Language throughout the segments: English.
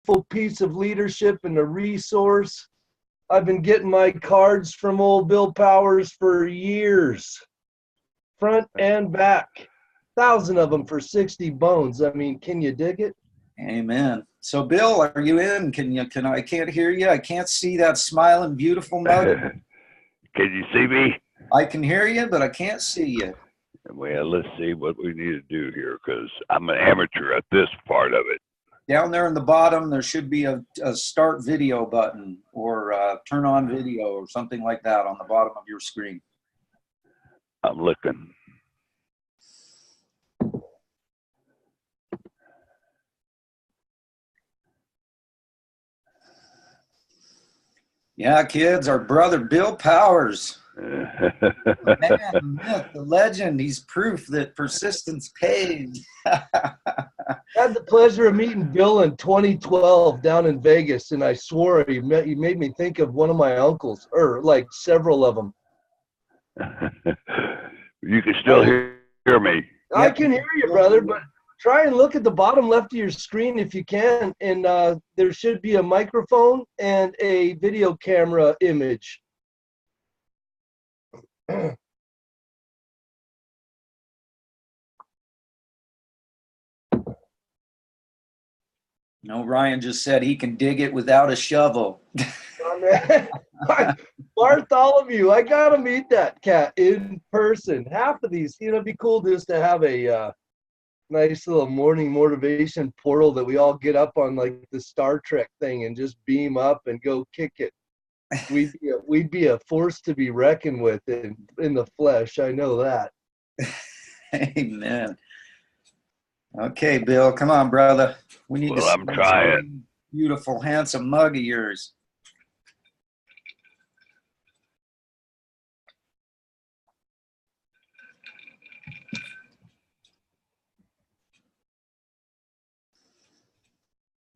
wonderful piece of leadership and a resource. I've been getting my cards from old Bill Powers for years, front and back. 1,000 of them for 60 bones. I mean, can you dig it? Amen. So, Bill, are you in? I can't hear you. I can't see that smiling, beautiful mug. Can you see me? I can hear you, but I can't see you. Well, let's see what we need to do here, because I'm an amateur at this part of it. Down there in the bottom, there should be a start video button or turn on video or something like that on the bottom of your screen. I'm looking. Yeah, kids, our brother Bill Powers. The man, the myth, the legend. He's proof that persistence pays. I had the pleasure of meeting Bill in 2012 down in Vegas, and I swore he made me think of one of my uncles, or like several of them. You can still hear me. I can hear you, brother, but try and look at the bottom left of your screen if you can, and there should be a microphone and a video camera image. No, Ryan just said he can dig it without a shovel. Oh, man. Bartholomew, I gotta meet that cat in person. Half of these, it'd be cool just to have a nice little morning motivation portal that we all get up on, like the Star Trek thing, and just beam up and go kick it. We'd be a force to be reckoned with in the flesh. I know that. Amen. Okay, Bill, come on, brother. We need to see I'm trying. Beautiful, handsome mug of yours.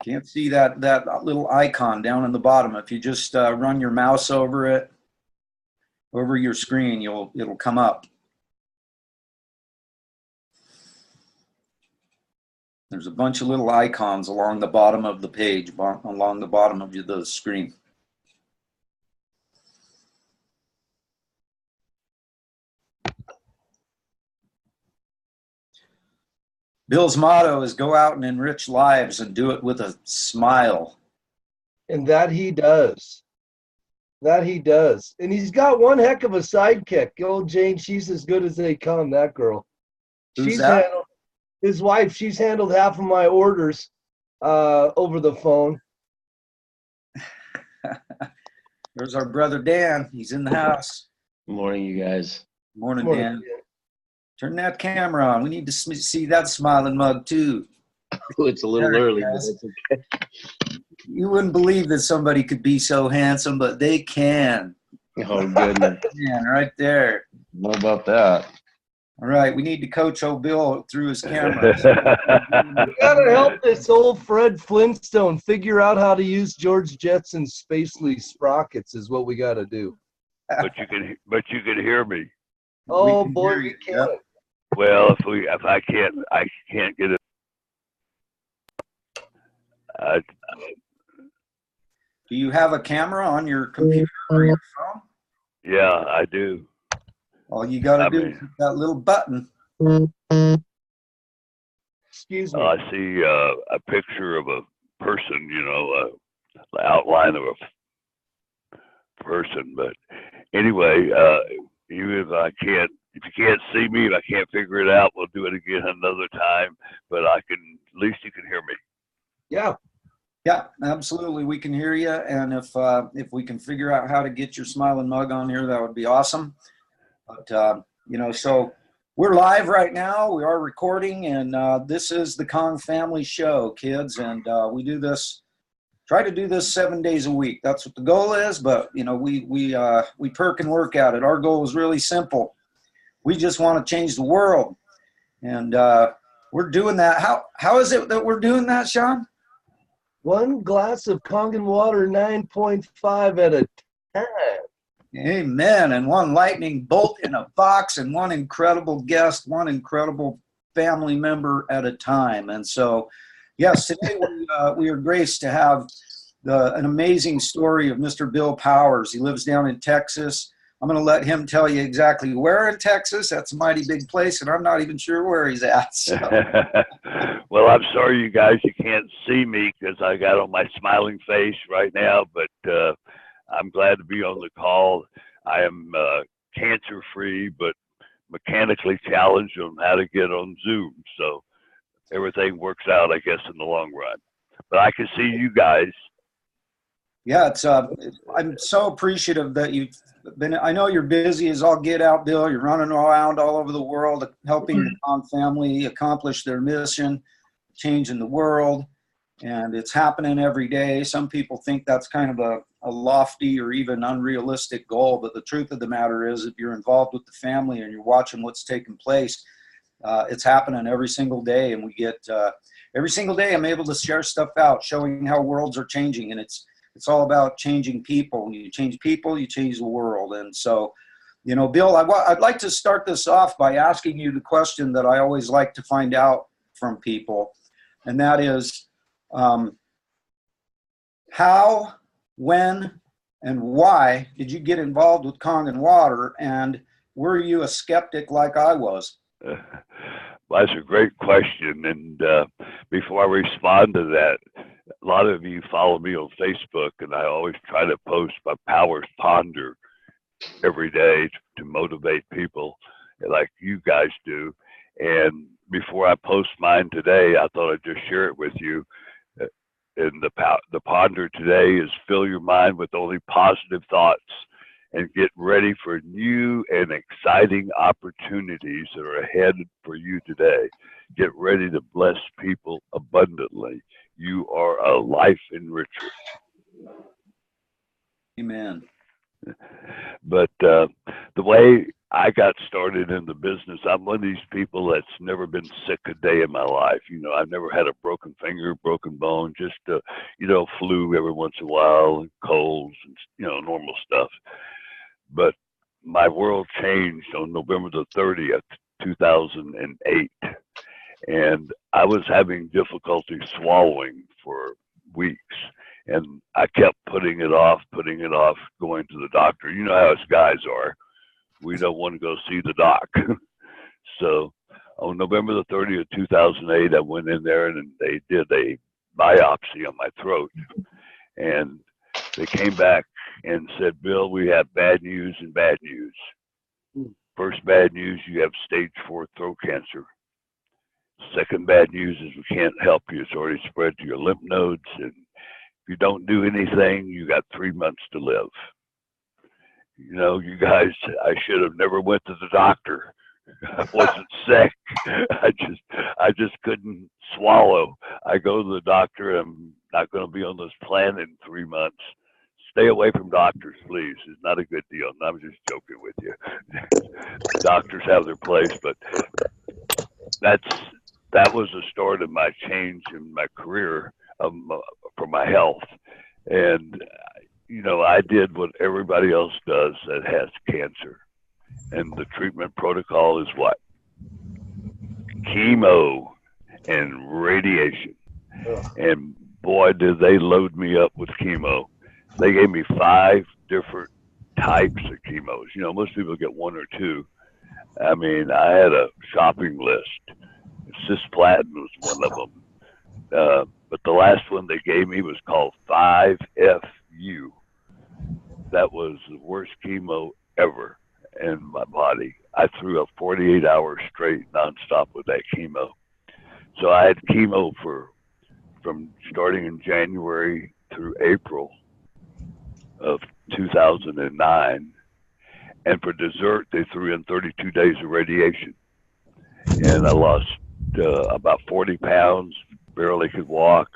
Can't see that little icon down in the bottom. If you just run your mouse over it, over your screen, it'll come up. There's a bunch of little icons along the bottom of the page, along the bottom of the screen. Bill's motto is go out and enrich lives and do it with a smile. And that he does. That he does. And he's got one heck of a sidekick. Old Jane, she's as good as they come, that girl. Who's that? His wife, she's handled half of my orders over the phone. There's our brother Dan. He's in the house. Good morning, you guys. Morning, Dan. Turn that camera on. We need to see that smiling mug, too. It's a little early, but it's okay. You wouldn't believe that somebody could be so handsome, but they can. Oh, goodness. Man, right there. How about that? All right, we need to coach old Bill through his camera. We gotta help this old Fred Flintstone figure out how to use George Jetson's Spacely sprockets is what we gotta do. But you can hear me. Oh boy, we can't. Yep. Well, if I can't get it. Do you have a camera on your computer or your phone? Yeah, I do. All you got to do is hit that little button. Excuse me. I see a picture of a person, the outline of a person. But anyway, even if you can't see me, if I can't figure it out, we'll do it again another time. But at least you can hear me. Yeah. Yeah, absolutely. We can hear you. And if we can figure out how to get your smiling mug on here, that would be awesome. But, so we're live right now. We are recording, and this is the Kong Family Show, kids. And we try to do this 7 days a week. That's what the goal is. But, we perk and work at it. Our goal is really simple. We just want to change the world. And we're doing that. How is it that we're doing that, Sean? One glass of Kangen water, 9.5 at a time. Amen. And one lightning bolt in a box, and one incredible guest, one incredible family member at a time. And so Yes, today we are graced to have an amazing story of Mr. Bill Powers. He lives down in Texas. I'm going to let him tell you exactly where in Texas. That's a mighty big place, and I'm not even sure where he's at. So. Well, I'm sorry, you guys, you can't see me because I got on my smiling face right now, but I'm glad to be on the call. I am cancer-free, but mechanically challenged on how to get on Zoom. So everything works out, I guess, in the long run. But I can see you guys. Yeah, I'm so appreciative that you've been. I know you're busy as all get out, Bill. You're running around all over the world helping the Kong family accomplish their mission, changing the world, and it's happening every day. Some people think that's kind of a lofty or even unrealistic goal, but the truth of the matter is, if you're involved with the family and you're watching what's taking place, it's happening every single day, and we get every single day. I'm able to share stuff out, showing how worlds are changing, and it's all about changing people. When you change people, you change the world. And so, you know, Bill, I'd like to start this off by asking you the question that I always like to find out from people, and that is, how, when, and why did you get involved with Kong and Water, and were you a skeptic like I was? Well, that's a great question. And before I respond to that, a lot of you follow me on Facebook, and I always try to post my Powers Ponder every day to motivate people like you guys do. And before I post mine today, I thought I'd just share it with you. And the ponder today is fill your mind with only positive thoughts and get ready for new and exciting opportunities that are ahead for you today. Get ready to bless people abundantly. You are a life enricher. Amen. But the way I got started in the business, I'm one of these people that's never been sick a day in my life. You know, I've never had a broken finger, broken bone, just, you know, flu every once in a while, and colds, and, you know, normal stuff. But my world changed on November the 30th, 2008. And I was having difficulty swallowing for weeks. And I kept putting it off, going to the doctor. You know how us guys are. We don't want to go see the doc. So on November the 30th, 2008, I went in there and they did a biopsy on my throat. And they came back and said, Bill, we have bad news and bad news. First bad news, you have stage 4 throat cancer. Second bad news is we can't help you. It's already spread to your lymph nodes. And if you don't do anything, you got 3 months to live. You know, you guys, I should have never went to the doctor. I wasn't sick. I just couldn't swallow. I go to the doctor. I'm not going to be on this planet in 3 months. Stay away from doctors, please. It's not a good deal. I'm just joking with you. Doctors have their place, but that was the start of my change in my career for my health. And you know, I did what everybody else does that has cancer. And the treatment protocol is what? Chemo and radiation. And boy, did they load me up with chemo. They gave me 5 different types of chemos. You know, most people get 1 or 2. I mean, I had a shopping list. Cisplatin was one of them. But the last one they gave me was called 5FU. That was the worst chemo ever in my body. I threw up 48 hours straight nonstop with that chemo. So I had chemo from starting in January through April of 2009. And for dessert, they threw in 32 days of radiation. And I lost about 40 pounds, barely could walk.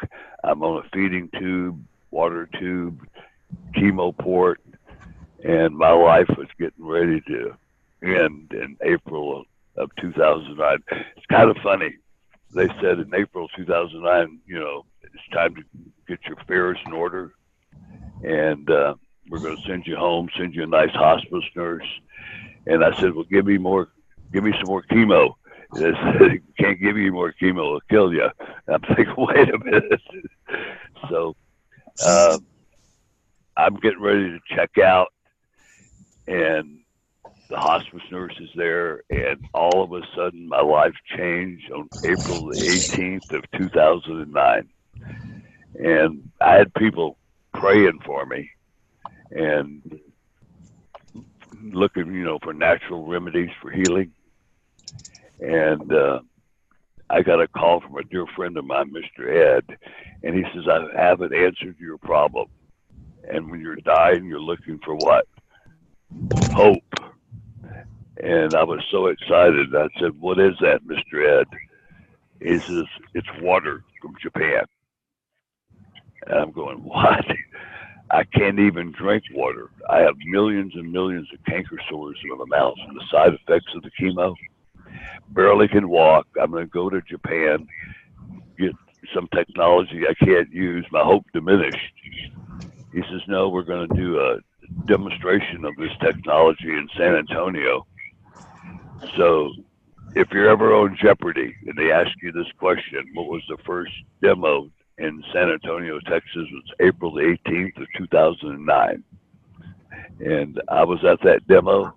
I'm on a feeding tube, water tube, chemo port, and my life was getting ready to end in April of 2009. It's kind of funny. They said in April 2009, you know, it's time to get your affairs in order, and we're going to send you home, send you a nice hospice nurse. And I said, well, give me some more chemo. They can't give you any more chemo, it'll kill you. I'm thinking, wait a minute. So I'm getting ready to check out, and the hospice nurse is there, and all of a sudden my life changed on April the 18th of 2009. And I had people praying for me and looking, for natural remedies for healing. And I got a call from a dear friend of mine, Mr. Ed, and he says, I haven't answered your problem. And when you're dying, you're looking for what? Hope. And I was so excited. I said, what is that, Mr. Ed? He says, it's water from Japan. And I'm going, what? I can't even drink water. I have millions and millions of canker sores in my mouth from the side effects of the chemo. Barely can walk. I'm going to go to Japan, get some technology I can't use. My hope diminished. He says, no, we're going to do a demonstration of this technology in San Antonio. So if you're ever on Jeopardy and they ask you this question, what was the first demo in San Antonio, Texas? It was April the 18th of 2009. And I was at that demo,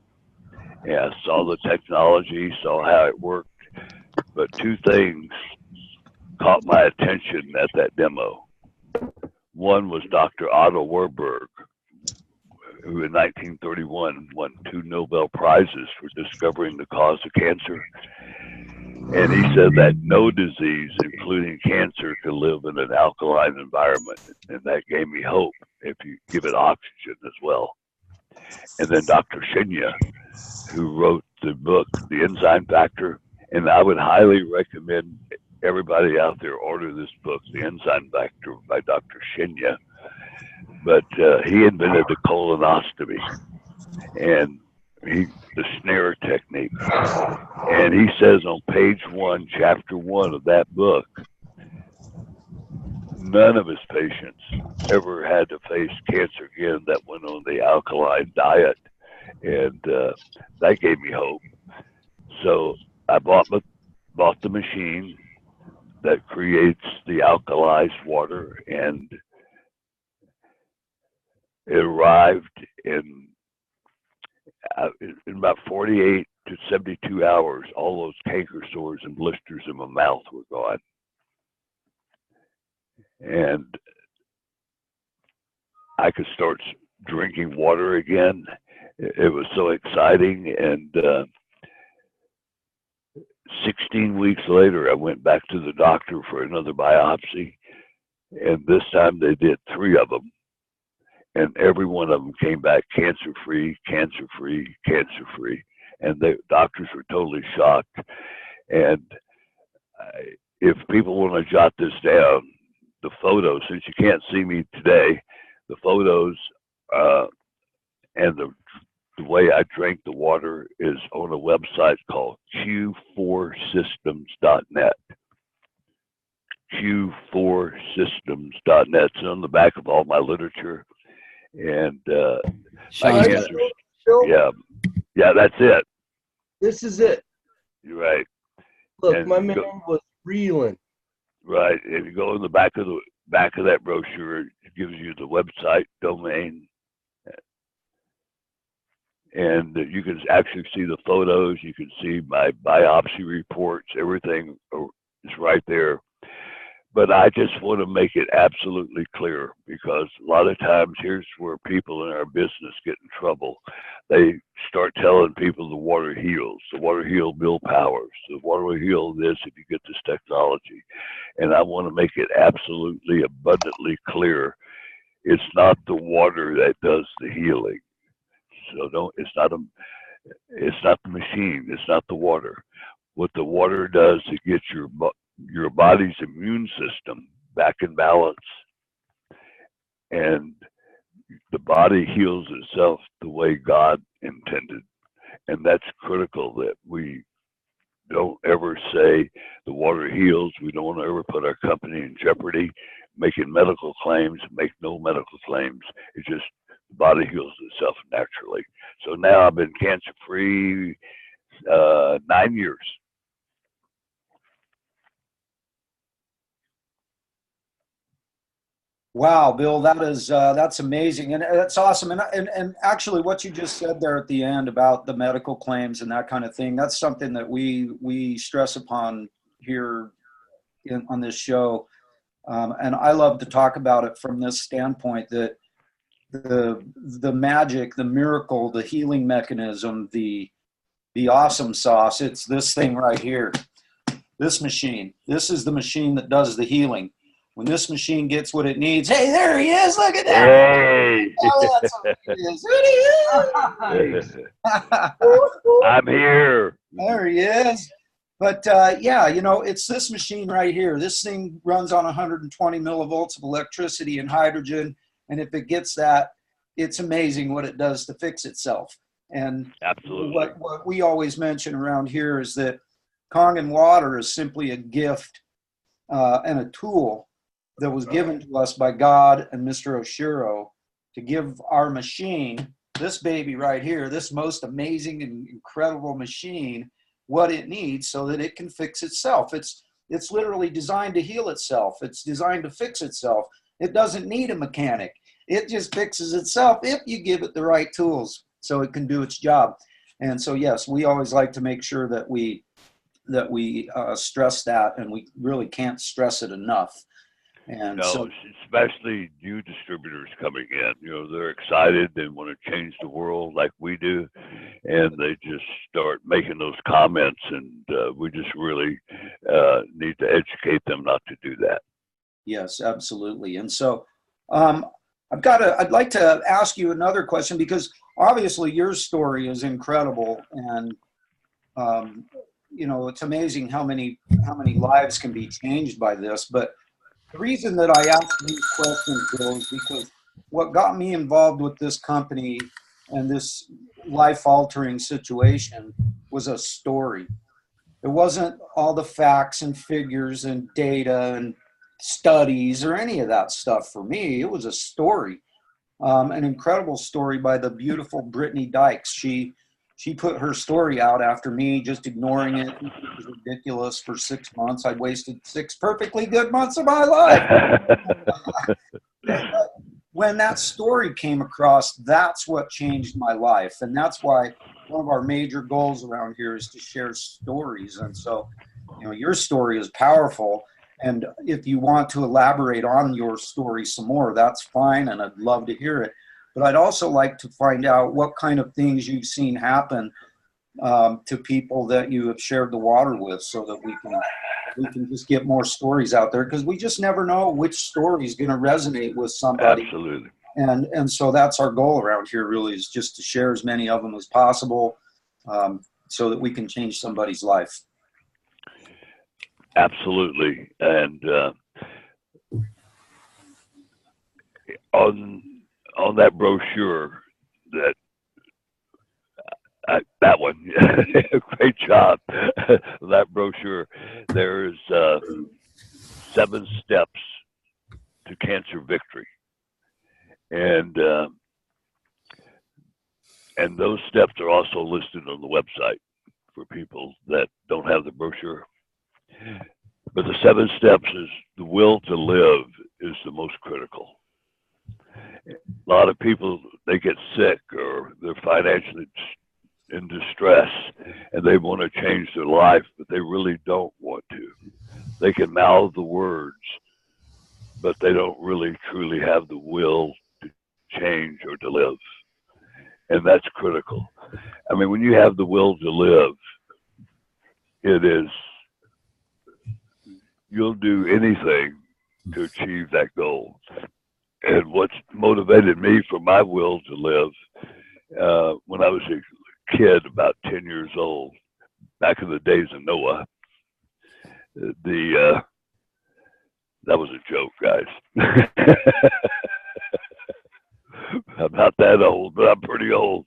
and I saw the technology, saw how it worked. But two things caught my attention at that demo. One was Dr. Otto Warburg, who in 1931 won 2 Nobel Prizes for discovering the cause of cancer. And he said that no disease, including cancer, can live in an alkaline environment. And that gave me hope if you give it oxygen as well. And then Dr. Shinya, who wrote the book, The Enzyme Factor. And I would highly recommend everybody out there order this book, The Enzyme Factor by Dr. Shinya. But he invented the colonoscopy and the snare technique. And he says on page 1, chapter 1 of that book, none of his patients ever had to face cancer again that went on the alkaline diet. And that gave me hope. So I bought the machine that creates the alkalized water, and it arrived in about 48 to 72 hours. All those canker sores and blisters in my mouth were gone. And I could start drinking water again. It was so exciting. And 16 weeks later, I went back to the doctor for another biopsy. And this time they did 3 of them. And every one of them came back cancer-free, cancer-free, cancer-free. And the doctors were totally shocked. And if people want to jot this down, the photos, since you can't see me today, the photos and the way I drank the water is on a website called Q4systems.net. Q4systems.net. It's on the back of all my literature. And Sean, yeah, that's it. This is it. You're right. Look, And my man was reeling. Right. If you go in the back of that brochure, it gives you the website domain, and you can actually see the photos. You can see my biopsy reports. Everything is right there. But I just want to make it absolutely clear, because a lot of times here's where people in our business get in trouble. They start telling people the water heals. The water heal Bill Powers. The water will heal this if you get this technology. And I want to make it absolutely abundantly clear. It's not the water that does the healing. So it's not the machine. It's not the water. What the water does, it gets your body's immune system back in balance, and the body heals itself the way God intended. And that's critical, that we don't ever say the water heals. We don't want to ever put our company in jeopardy making medical claims. Make no medical claims. It's just the body heals itself naturally. So now I've been cancer free 9 years. Wow, Bill, that's amazing, and that's awesome. And actually, what you just said there at the end about the medical claims and that kind of thing, that's something that we stress upon here on this show. And I love to talk about it from this standpoint that the magic, the miracle, the healing mechanism, the awesome sauce. It's this thing right here. This machine. This is the machine that does the healing. When this machine gets what it needs, hey, there he is. Look at that. Hey. Oh, that's what it is. I'm here. There he is. But yeah, you know, it's this machine right here. This thing runs on 120 millivolts of electricity and hydrogen. And if it gets that, it's amazing what it does to fix itself. And Absolutely. what we always mention around here is that Kangen water is simply a gift and a tool that was given to us by God and Mr. Oshiro to give our machine, this baby right here, this most amazing and incredible machine, what it needs so that it can fix itself. It's literally designed to heal itself. It's designed to fix itself. It doesn't need a mechanic. It just fixes itself if you give it the right tools so it can do its job. And so, yes, we always like to make sure that we stress that, and we really can't stress it enough. And no, so, especially new distributors coming in, you know, they're excited. They want to change the world like we do, and they just start making those comments, and we just really need to educate them not to do that. yes, absolutely. And so, I'd like to ask you another question, because obviously your story is incredible, and you know, it's amazing how many lives can be changed by this. But the reason that I ask these questions, Bill, is because what got me involved with this company and this life-altering situation was a story. It wasn't all the facts and figures and data and studies or any of that stuff for me. It was a story, an incredible story by the beautiful Brittany Dykes. She put her story out after me just ignoring it. It was ridiculous for 6 months. I'd wasted 6 perfectly good months of my life. When that story came across, that's what changed my life. And that's why one of our major goals around here is to share stories. And so, you know, your story is powerful. And if you want to elaborate on your story some more, that's fine. And I'd love to hear it. But I'd also like to find out what kind of things you've seen happen to people that you have shared the water with, so that we can just get more stories out there, because we just never know which story is going to resonate with somebody. Absolutely. And so that's our goal around here, really, is just to share as many of them as possible, so that we can change somebody's life. Absolutely. And on that brochure, that one, great job. That brochure, there's 7 steps to cancer victory, and those steps are also listed on the website for people that don't have the brochure. But the 7 steps is the will to live is the most critical. A lot of people, they get sick or they're financially in distress and they want to change their life, but they really don't want to. They can mouth the words, but they don't really truly have the will to change or to live. And that's critical. I mean, when you have the will to live, you'll do anything to achieve that goal. And what's motivated me for my will to live, when I was a kid, about 10 years old, back in the days of Noah, that was a joke, guys. I'm not that old, but I'm pretty old.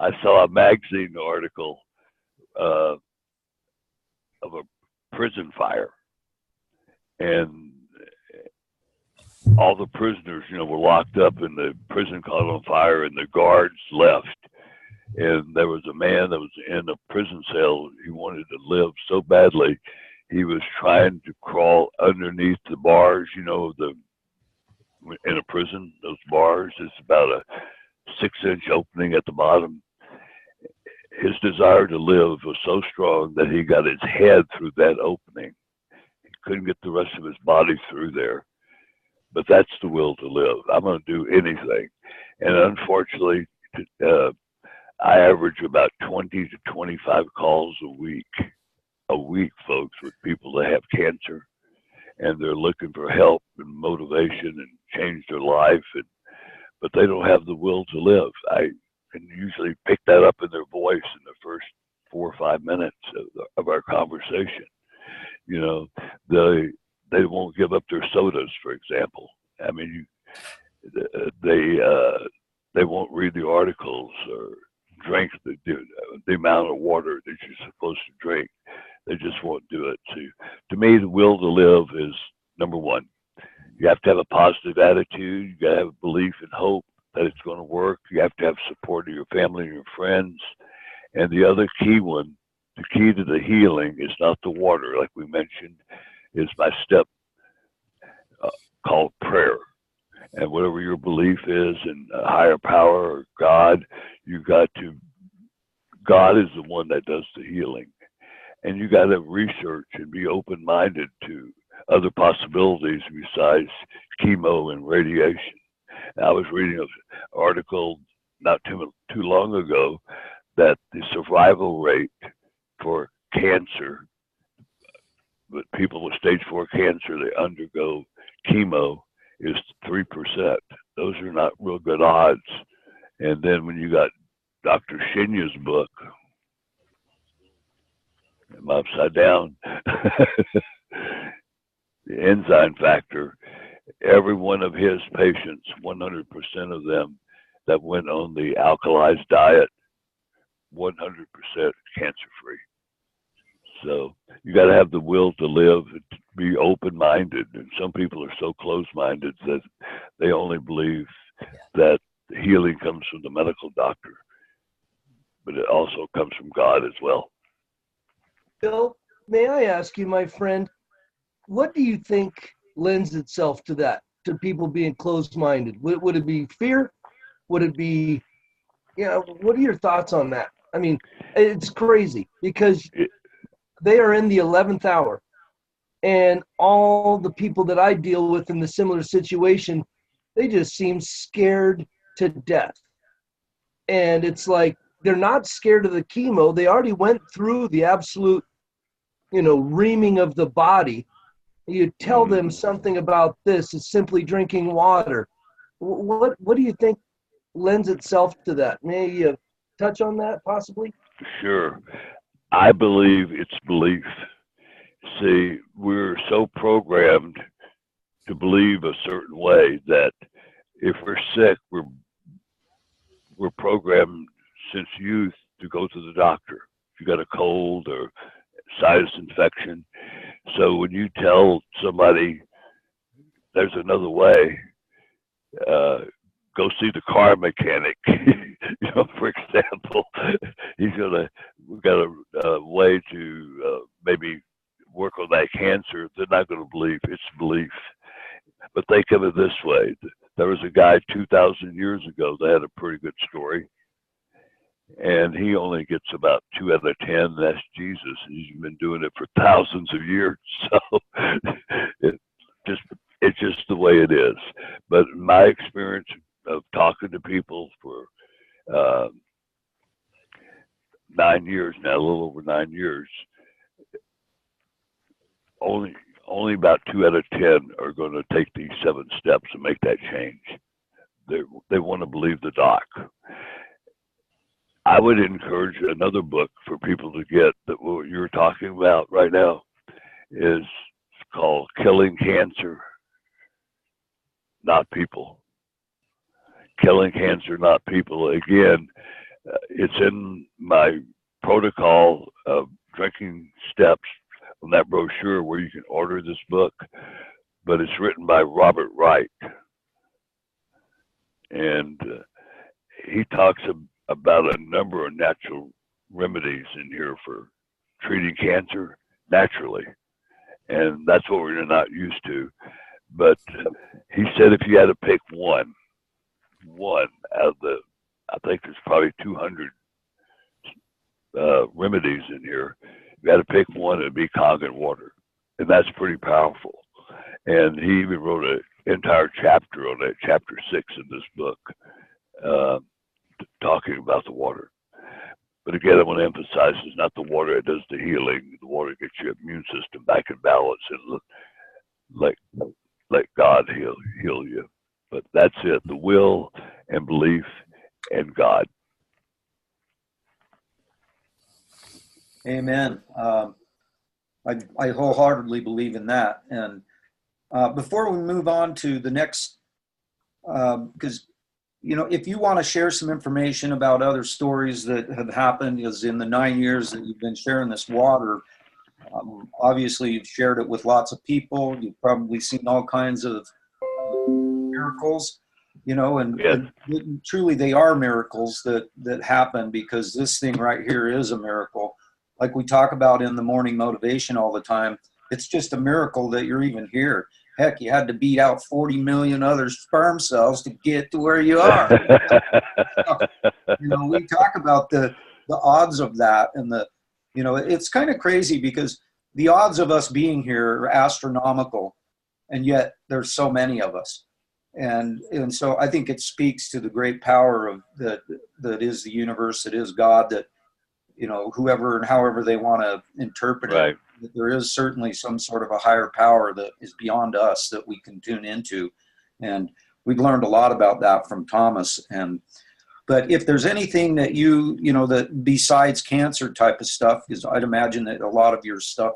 I saw a magazine article of a prison fire, and all the prisoners, you know, were locked up and the prison caught on fire and the guards left. And there was a man that was in a prison cell. He wanted to live so badly. He was trying to crawl underneath the bars, you know, in a prison, those bars. It's about a 6-inch opening at the bottom. His desire to live was so strong that he got his head through that opening. He couldn't get the rest of his body through there. But that's the will to live. I'm going to do anything. And unfortunately, I average about 20 to 25 calls a week, folks, with people that have cancer, and they're looking for help and motivation and change their life, but they don't have the will to live. I can usually pick that up in their voice in the first 4 or 5 minutes of our conversation. You know, they won't give up their sodas, for example. I mean, they won't read the articles or drink the amount of water that you're supposed to drink. They just won't do it. So, to me, the will to live is number one. You have to have a positive attitude. You got to have a belief and hope that it's going to work. You have to have support of your family and your friends. And the other key one, the key to the healing is not the water, like we mentioned, is my step called prayer. And whatever your belief is in a higher power or God, God is the one that does the healing. And you got to research and be open-minded to other possibilities besides chemo and radiation. And I was reading an article not too long ago that the survival rate for cancer, but people with stage 4 cancer, they undergo chemo, is 3%. Those are not real good odds. And then when you got Dr. Shinya's book, I'm upside down, the enzyme factor, every one of his patients, 100% of them that went on the alkalized diet, 100% cancer-free. So you got to have the will to live, to be open-minded. And some people are so close-minded that they only believe that the healing comes from the medical doctor, but it also comes from God as well. Bill, may I ask you, my friend, what do you think lends itself to that, to people being closed-minded? Would it be fear? Would it be, what are your thoughts on that? I mean, it's crazy because they are in the 11th hour, and all the people that I deal with in the similar situation, they just seem scared to death. And it's like, they're not scared of the chemo. They already went through the absolute, reaming of the body. You tell them something about this is simply drinking water. What do you think lends itself to that? May you touch on that possibly? Sure. I believe it's belief. See, we're so programmed to believe a certain way that if we're sick, we're programmed since youth to go to the doctor. If you got a cold or sinus infection. So when you tell somebody there's another way, go see the car mechanic. For example, we've got a way to maybe work on that cancer. They're not going to believe. It's belief. But think of it this way. There was a guy 2,000 years ago that had a pretty good story. And he only gets about 2 out of 10. That's Jesus. He's been doing it for thousands of years. So it's just the way it is. But my experience of talking to people for 9 years now, a little over 9 years, only about 2 out of 10 are going to take these 7 steps and make that change. They want to believe the doc. I would encourage another book for people to get that what you're talking about right now is called Killing Cancer, Not People. Killing Cancer, Not People. Again, it's in my protocol of drinking steps on that brochure where you can order this book, but it's written by Robert Wright. And he talks about a number of natural remedies in here for treating cancer naturally. and that's what we're not used to. But he said if you had to pick one out of the, I think there's probably 200 remedies in here. If you had to pick one, it'd be Kangen water, and that's pretty powerful. And he even wrote an entire chapter on it, chapter 6 in this book, talking about the water. But again, I want to emphasize it's not the water that does the healing. The water gets your immune system back in balance and let God heal you. But that's it, the will and belief in God. Amen. I wholeheartedly believe in that. And before we move on to the next, because if you want to share some information about other stories that have happened, is in the 9 years that you've been sharing this water, obviously you've shared it with lots of people. You've probably seen all kinds of miracles, and truly they are miracles that happen, because this thing right here is a miracle. Like we talk about in the morning motivation all the time, it's just a miracle that you're even here. Heck, you had to beat out 40 million other sperm cells to get to where you are. We talk about the odds of that, and it's kind of crazy because the odds of us being here are astronomical, and yet there's so many of us. And so I think it speaks to the great power of that is the universe, that is God, that whoever and however they want to interpret it, that there is certainly some sort of a higher power that is beyond us that we can tune into. And we've learned a lot about that from Thomas. But if there's anything that that besides cancer type of stuff, because I'd imagine that a lot of your stuff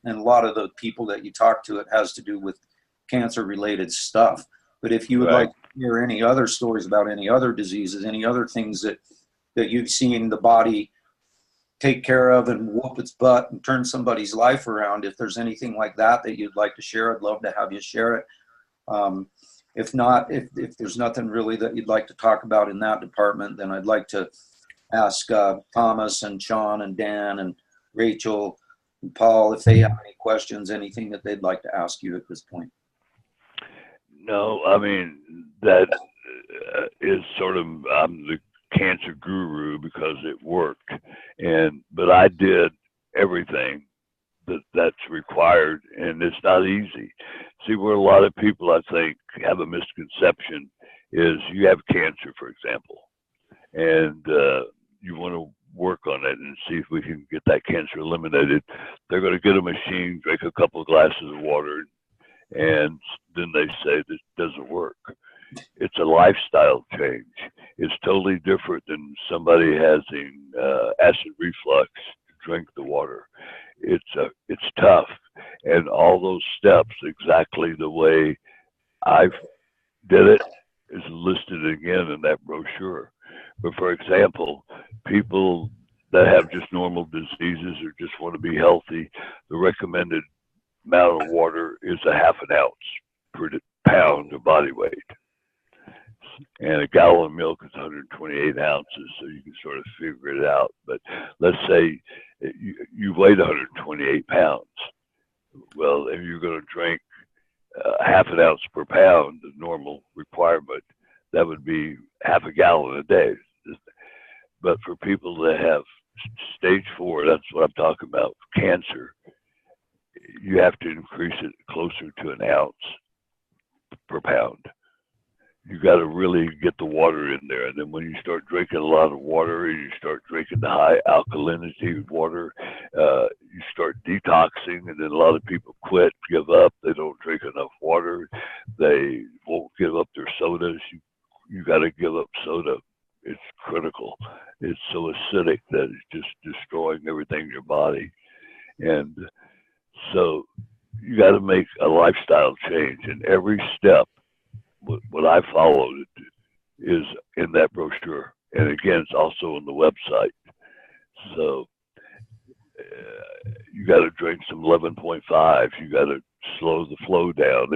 and a lot of the people that you talk to, it has to do with cancer related stuff. But if you would like to hear any other stories about any other diseases, any other things that you've seen the body take care of and whoop its butt and turn somebody's life around, if there's anything like that you'd like to share, I'd love to have you share it. If not, if there's nothing really that you'd like to talk about in that department, then I'd like to ask Thomas and Sean and Dan and Rachel and Paul if they have any questions, anything that they'd like to ask you at this point. No, I mean, that is sort of, I'm the cancer guru because it worked, but I did everything that's required, and it's not easy. See, where a lot of people, I think, have a misconception is you have cancer, for example, and you want to work on it and see if we can get that cancer eliminated. They're going to get a machine, drink a couple of glasses of water, and then they say this doesn't work. It's a lifestyle change. It's totally different than somebody having acid reflux to drink the water. It's tough, and all those steps exactly the way I did it is listed again in that brochure. But for example, people that have just normal diseases or just want to be healthy, the recommended amount of water is a half an ounce per pound of body weight. And a gallon of milk is 128 ounces, so you can sort of figure it out. But let's say you weighed 128 pounds. Well, if you're going to drink half an ounce per pound, the normal requirement, that would be half a gallon a day. But for people that have stage 4, that's what I'm talking about, cancer, you have to increase it closer to an ounce per pound. You got to really get the water in there. And then when you start drinking a lot of water, and you start drinking the high alkalinity water, you start detoxing, and then a lot of people quit, give up. They don't drink enough water. They won't give up their sodas. You got to give up soda. It's critical. It's so acidic that it's just destroying everything in your body. And so you got to make a lifestyle change, and every step, what I followed is in that brochure. And again, it's also on the website. So you got to drink some 11.5. You got to slow the flow down.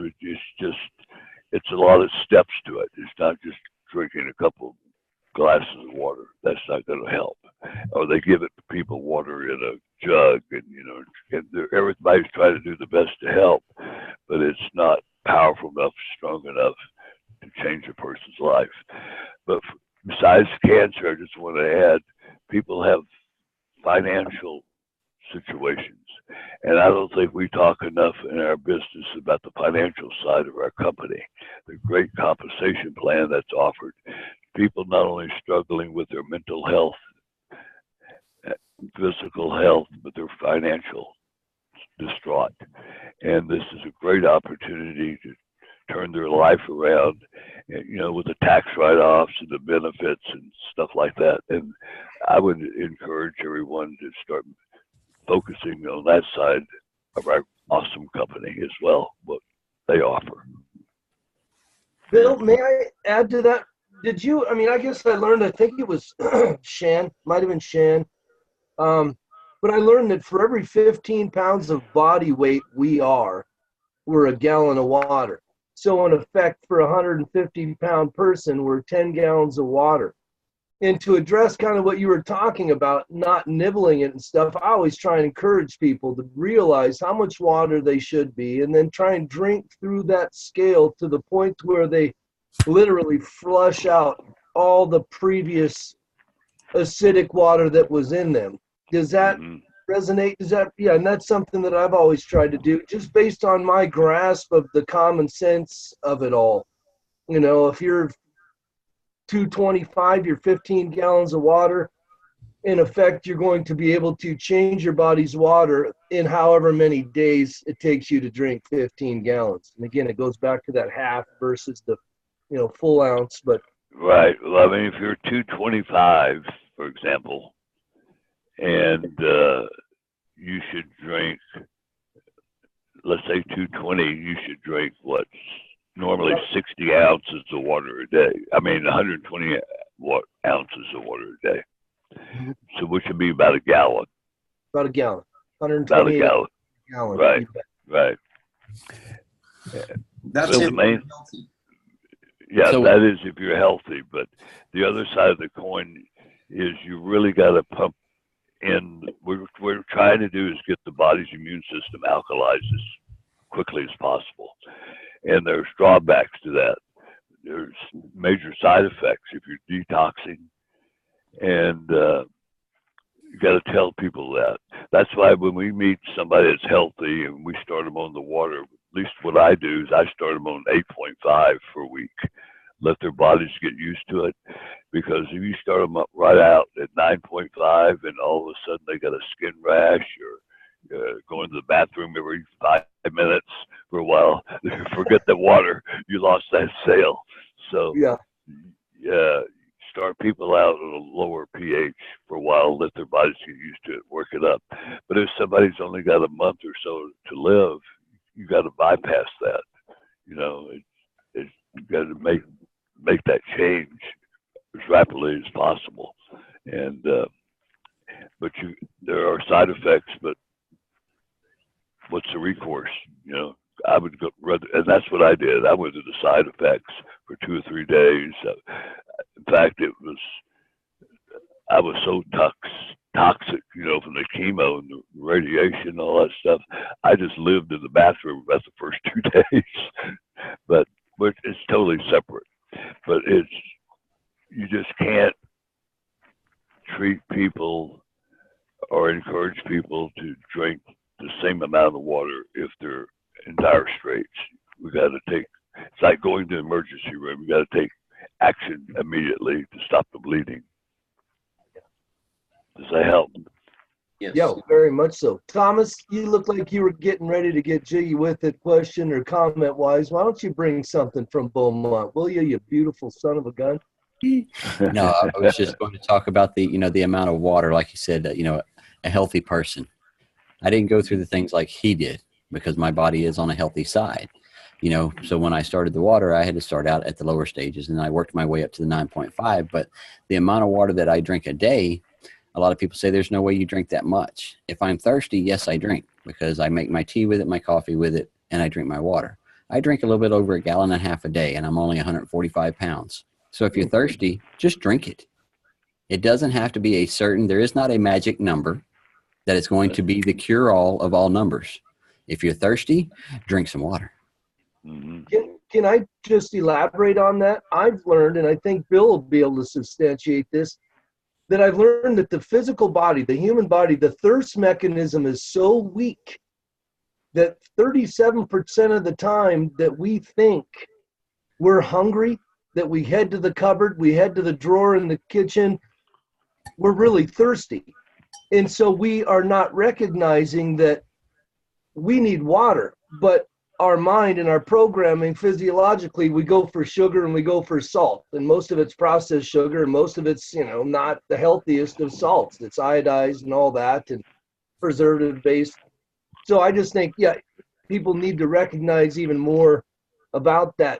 It's a lot of steps to it. It's not just drinking a couple glasses of water. That's not going to help. or they give it to people water in a jug, and everybody's trying to do the best to help, but it's not powerful enough, strong enough to change a person's life. But besides cancer, I just want to add, people have financial situations. And I don't think we talk enough in our business about the financial side of our company, the great compensation plan that's offered. People not only struggling with their mental health, physical health, but their financial distraught. And this is a great opportunity to turn their life around, with the tax write-offs and the benefits and stuff like that. And I would encourage everyone to start focusing on that side of our awesome company as well, what they offer. Bill, may I add to that? Did you, I guess I learned, I think it was Shan, might have been Shan, but I learned that for every 15 pounds of body weight we're a gallon of water. So in effect, for a 150-pound person, we're 10 gallons of water. And to address kind of what you were talking about, not nibbling it and stuff, I always try and encourage people to realize how much water they should be, and then try and drink through that scale to the point where they literally flush out all the previous acidic water that was in them. Does that resonate? And that's something that I've always tried to do, just based on my grasp of the common sense of it all. If you're 225, you're 15 gallons of water. In effect, you're going to be able to change your body's water in however many days it takes you to drink 15 gallons. And again, it goes back to that half versus the, full ounce. But right. Well, if you're 225, for example, and you should drink, let's say 220, you should drink normally 60 ounces of water a day. 120 ounces of water a day. So which would be about a gallon. About a gallon. 120 about a gallon. Right. Right. That's so it. The main, that is if you're healthy. But the other side of the coin is you really got to pump in. What we're trying to do is get the body's immune system alkalized as quickly as possible. And there's drawbacks to that. There's major side effects if you're detoxing. And you got to tell people that. That's why when we meet somebody that's healthy and we start them on the water, at least what I do is I start them on 8.5 for a week. Let their bodies get used to it. Because if you start them up right out at 9.5 and all of a sudden they got a skin rash or going to the bathroom every 5 minutes for a while, forget the water, you lost that sale. So start people out at a lower pH for a while, let their bodies get used to it, work it up. But if somebody's only got a month or so to live, you got to bypass that. You got to make that change as rapidly as possible. And but there are side effects, but what's the recourse? I would go rather, and that's what I did. I went to the side effects for 2 or 3 days. In fact, I was so toxic, from the chemo and the radiation and all that stuff. I just lived in the bathroom about the first 2 days, but it's totally separate. But you just can't treat people or encourage people to drink the same amount of water if they're in dire straits. We got to it's like going to the emergency room. We got to take action immediately to stop the bleeding. Does that help? Yes. Yeah, very much so. Thomas, you look like you were getting ready to get jiggy with it, question or comment wise. Why don't you bring something from Beaumont, will you beautiful son of a gun? No, I was just going to talk about the amount of water, like you said, a healthy person. I didn't go through the things like he did because my body is on a healthy side. So when I started the water, I had to start out at the lower stages and I worked my way up to the 9.5. But the amount of water that I drink a day, a lot of people say there's no way you drink that much. If I'm thirsty, yes, I drink because I make my tea with it, my coffee with it, and I drink my water. I drink a little bit over 1.5 gallons a day and I'm only 145 pounds. So if you're thirsty, just drink it. It doesn't have to be there is not a magic number that is going to be the cure-all of all numbers. If you're thirsty, drink some water. Mm-hmm. Can I just elaborate on that? I've learned, and I think Bill will be able to substantiate this, that I've learned that the physical body, the human body, the thirst mechanism is so weak that 37% of the time that we think we're hungry, that we head to the cupboard, we head to the drawer in the kitchen, we're really thirsty. And so we are not recognizing that we need water, but our mind and our programming physiologically, we go for sugar and we go for salt, and most of it's processed sugar, and most of it's, not the healthiest of salts. It's iodized and all that, and preservative based. So I just think, people need to recognize even more about that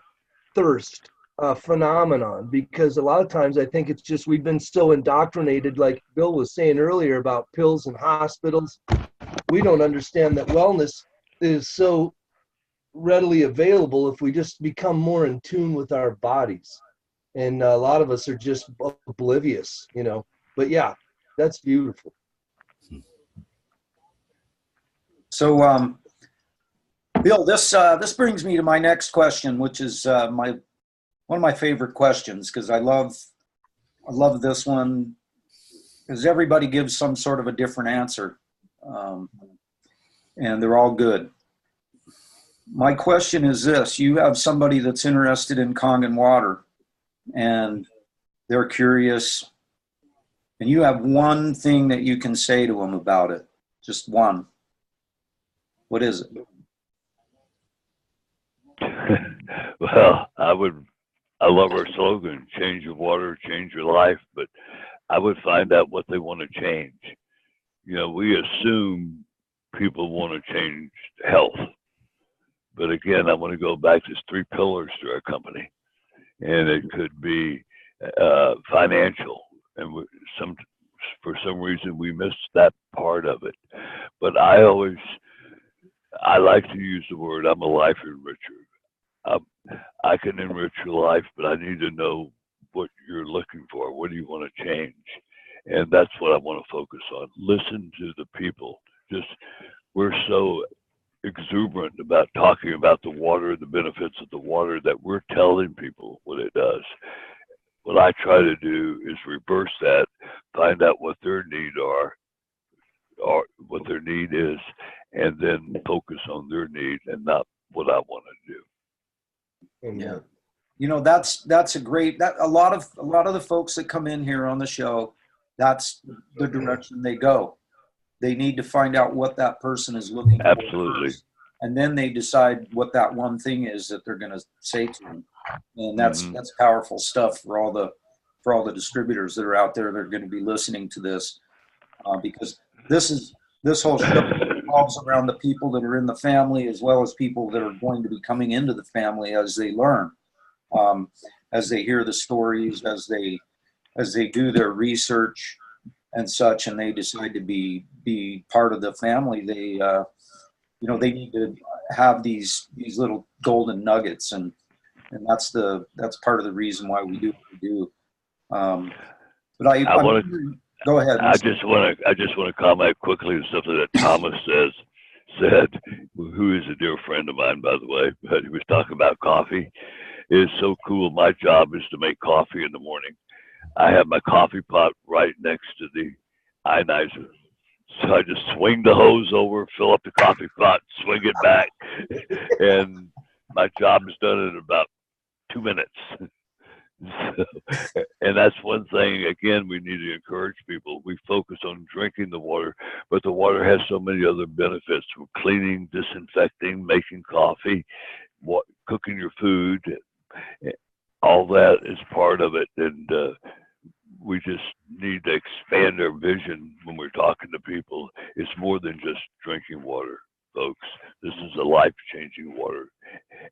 thirst phenomenon, because a lot of times I think it's just we've been so indoctrinated, like Bill was saying earlier about pills and hospitals. We don't understand that wellness is so readily available if we just become more in tune with our bodies. And a lot of us are just oblivious, But yeah, that's beautiful. So, Bill, this brings me to my next question, which is one of my favorite questions, because I love this one, because everybody gives some sort of a different answer, and they're all good. My question is this: you have somebody that's interested in Kangen water, and they're curious, and you have one thing that you can say to them about it, just one. What is it? Well, I love our slogan, change your water, change your life, but I would find out what they want to change. We assume people want to change health. But again, I want to go back to 3 pillars to our company. And it could be financial. And for some reason, we missed that part of it. But I like to use the word, I'm a life enricher. I can enrich your life, but I need to know what you're looking for. What do you want to change? And that's what I want to focus on. Listen to the people. We're so exuberant about talking about the water, the benefits of the water, that we're telling people what it does. What I try to do is reverse that, find out what their needs are, or what their need is, and then focus on their need and not what I want to do. Yeah. That's a great, a lot of the folks that come in here on the show, that's the direction they go. They need to find out what that person is looking for. Absolutely. First, and then they decide what that one thing is that they're going to say to them. And that's powerful stuff for all the distributors that are out there that are going to be listening to this, because this whole show revolves around the people that are in the family, as well as people that are going to be coming into the family as they learn, as they hear the stories, as they do their research and such, and they decide to be part of the family. They they need to have these little golden nuggets, and that's part of the reason why we do what we do. But I want to go ahead. I just want to comment quickly on something that Thomas said, who is a dear friend of mine, by the way. But he was talking about coffee. It is so cool. My job is to make coffee in the morning. I have my coffee pot right next to the ionizer. So I just swing the hose over, fill up the coffee pot, swing it back, and my job is done in about 2 minutes. So, and that's one thing, again, we need to encourage people. We focus on drinking the water, but the water has so many other benefits, from cleaning, disinfecting, making coffee, cooking your food. All that is part of it, and we just need to expand our vision when we're talking to people. It's more than just drinking water, folks. This is a life-changing water.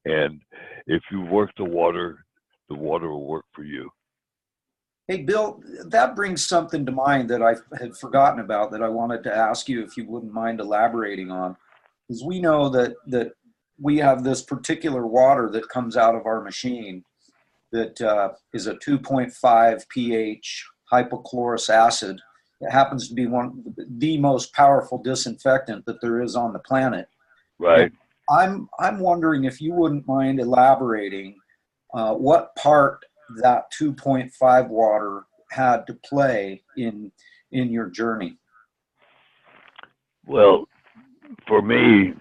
And if you work the water will work for you. Hey, Bill, that brings something to mind that I had forgotten about that I wanted to ask you if you wouldn't mind elaborating on. Because we know that we have this particular water that comes out of our machine that is a 2.5 pH hypochlorous acid. It happens to be the most powerful disinfectant that there is on the planet. Right. And I'm wondering if you wouldn't mind elaborating what part that 2.5 water had to play in your journey. Well, for me,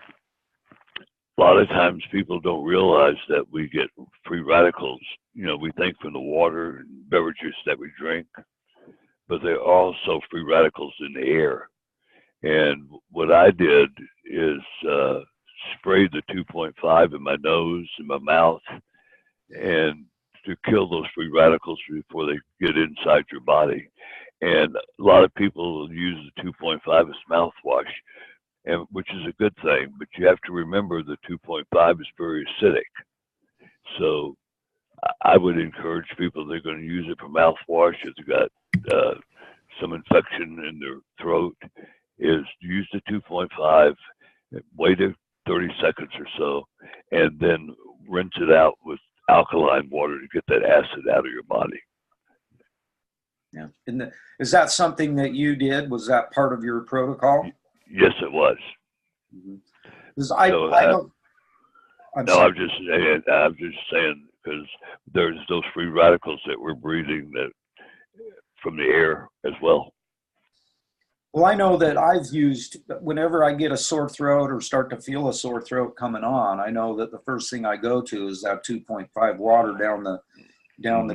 a lot of times people don't realize that we get free radicals. You know, we think from the water and beverages that we drink, but there are also free radicals in the air. And what I did is spray the 2.5 in my nose and my mouth, and to kill those free radicals before they get inside your body. And a lot of people use the 2.5 as mouthwash, and which is a good thing, but you have to remember the 2.5 is very acidic. So I would encourage people, they're going to use it for mouthwash if they've got some infection in their throat, is use the 2.5, wait 30 seconds or so, and then rinse it out with alkaline water to get that acid out of your body. Yeah. And is that something that you did? Was that part of your protocol? Yes, it was. Because I'm just saying, because there's those free radicals that we're breathing that from the air as well. Well, I know that I've used, whenever I get a sore throat or start to feel a sore throat coming on, I know that the first thing I go to is that 2.5 water down the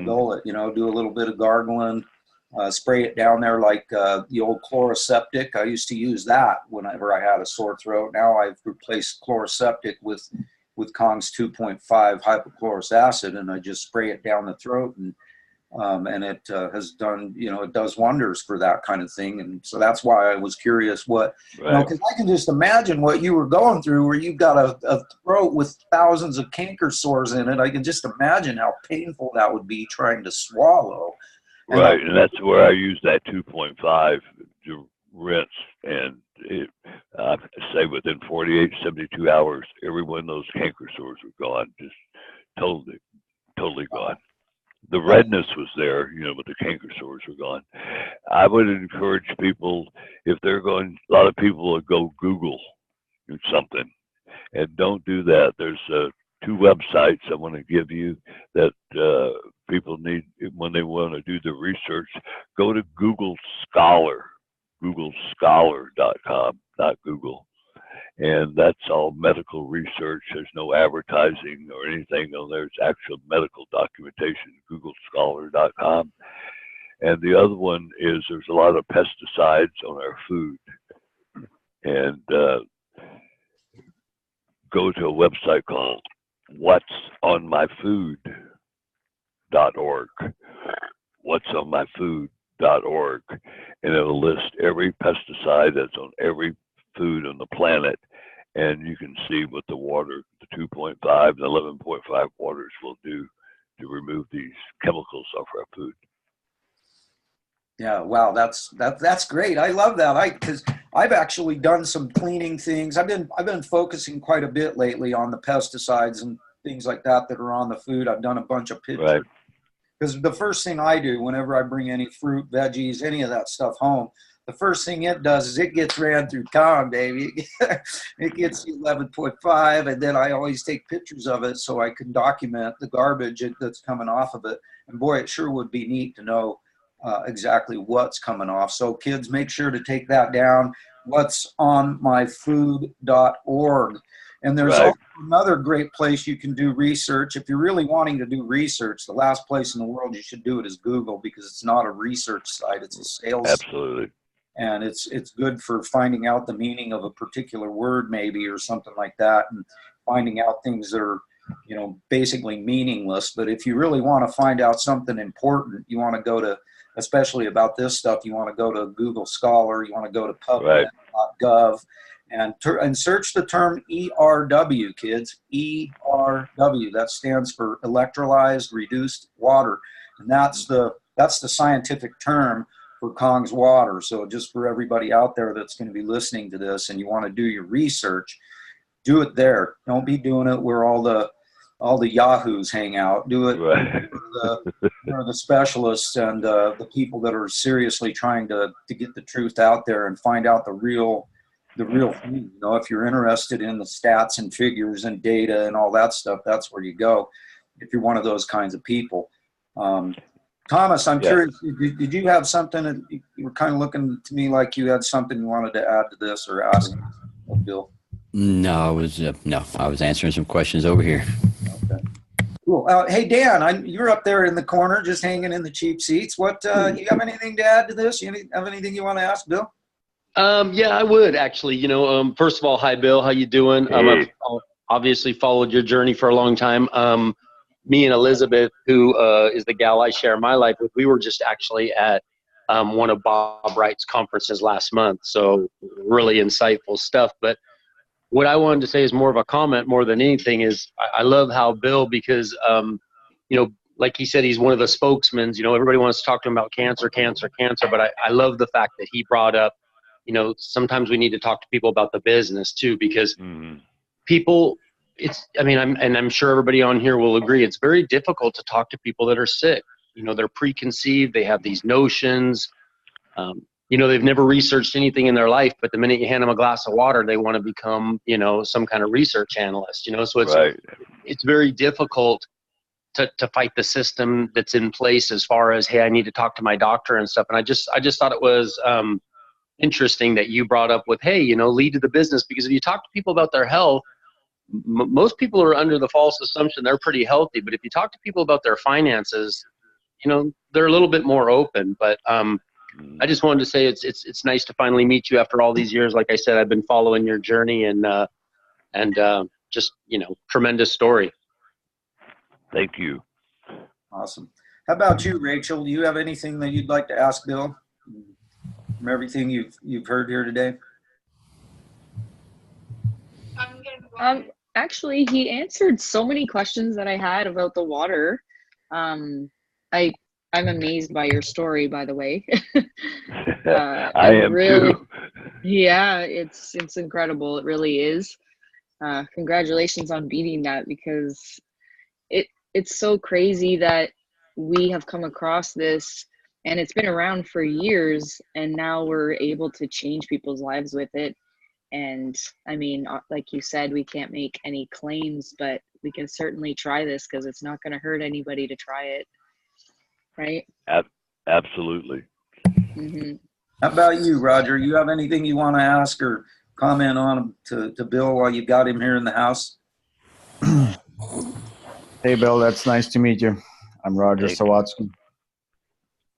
gullet, you know, do a little bit of gargling, spray it down there like the old Chloraseptic. I used to use that whenever I had a sore throat. Now I've replaced Chloraseptic with Kong's 2.5 hypochlorous acid, and I just spray it down the throat, and it has done, you know, it does wonders for that kind of thing. And so that's why I was curious what, you know, because I can just imagine what you were going through, where you've got a throat with thousands of canker sores in it. I can just imagine how painful that would be trying to swallow. Right, and that's where I use that 2.5 to rinse, and I say within 48, 72 hours, every one of those canker sores were gone, just totally gone. The redness was there, you know, but the canker sores were gone. I would encourage people, if they're going, a lot of people will go Google something, and don't do that. There's 2 websites I want to give you that people need when they want to do the research. Go to Google Scholar, googlescholar.com, not Google. And that's all medical research. There's no advertising or anything on there. It's actual medical documentation, googlescholar.com. And the other one is there's a lot of pesticides on our food. And go to a website called whatsonmyfood.org. Whatsonmyfood.org. And it'll list every pesticide that's on every food on the planet, and you can see what the water, the 2.5 and 11.5 waters will do to remove these chemicals off our food. Yeah, wow, that's great. I love that. Because I've actually done some cleaning things. I've been focusing quite a bit lately on the pesticides and things like that are on the food. I've done a bunch of pictures. Right. Because the first thing I do whenever I bring any fruit, veggies, any of that stuff home, the first thing it does is it gets ran through Kong, baby. It gets 11.5, and then I always take pictures of it so I can document the garbage that's coming off of it. And boy, it sure would be neat to know exactly what's coming off. So kids, make sure to take that down, whatsonmyfood.org. And there's also another great place you can do research. If you're really wanting to do research, the last place in the world you should do it is Google, because it's not a research site, it's a sales Absolutely. site. And it's good for finding out the meaning of a particular word, maybe, or something like that, and finding out things that are, you know, basically meaningless. But if you really want to find out something important, you want to go to, especially about this stuff, you want to go to Google Scholar, you want to go to PubMed.gov, and search the term ERW, kids. ERW. That stands for electrolyzed reduced water, and that's the scientific term for Kong's water. So just for everybody out there that's going to be listening to this and you want to do your research, do it there. Don't be doing it where all the all the yahoos hang out. Do it Right. for the specialists and the people that are seriously trying to get the truth out there and find out the real thing. You know, if you're interested in the stats and figures and data and all that stuff, that's where you go. If you're one of those kinds of people. Thomas, I'm curious, did you have something that you were kind of looking to me like you had something you wanted to add to this or ask Bill? No, I was answering some questions over here. Okay. Cool. Hey, Dan, you're up there in the corner just hanging in the cheap seats. What, you have anything to add to this? You have anything you want to ask Bill? Yeah, I would actually. First of all, hi, Bill. How you doing? Hey. I've obviously followed your journey for a long time. Me and Elizabeth, who is the gal I share my life with, we were just actually at one of Bob Wright's conferences last month. So really insightful stuff. But what I wanted to say is more of a comment more than anything is I love how Bill, because, like he said, he's one of the spokesmen. Everybody wants to talk to him about cancer. But I love the fact that he brought up, sometimes we need to talk to people about the business too, because people, I'm sure everybody on here will agree, it's very difficult to talk to people that are sick. They're preconceived, they have these notions, they've never researched anything in their life, but the minute you hand them a glass of water, they want to become, some kind of research analyst, so it's very difficult to fight the system that's in place as far as, hey, I need to talk to my doctor and stuff. And I just thought it was, interesting that you brought up with, hey, lead to the business, because if you talk to people about their health, most people are under the false assumption they're pretty healthy. But if you talk to people about their finances, they're a little bit more open. But I just wanted to say it's nice to finally meet you after all these years. Like I said, I've been following your journey and just, tremendous story. Thank you. Awesome. How about you, Rachel? Do you have anything that you'd like to ask Bill from everything you've heard here today? Actually, he answered so many questions that I had about the water. I'm amazed by your story, by the way. I am really, too. Yeah, it's incredible. It really is. Congratulations on beating that, because it's so crazy that we have come across this and it's been around for years, and now we're able to change people's lives with it. And like you said, we can't make any claims, but we can certainly try this, because it's not going to hurt anybody to try it. Right? Absolutely. Mm-hmm. How about you, Roger? You have anything you want to ask or comment on to Bill while you got him here in the house? Hey, Bill, that's nice to meet you. I'm Roger Sawatsky.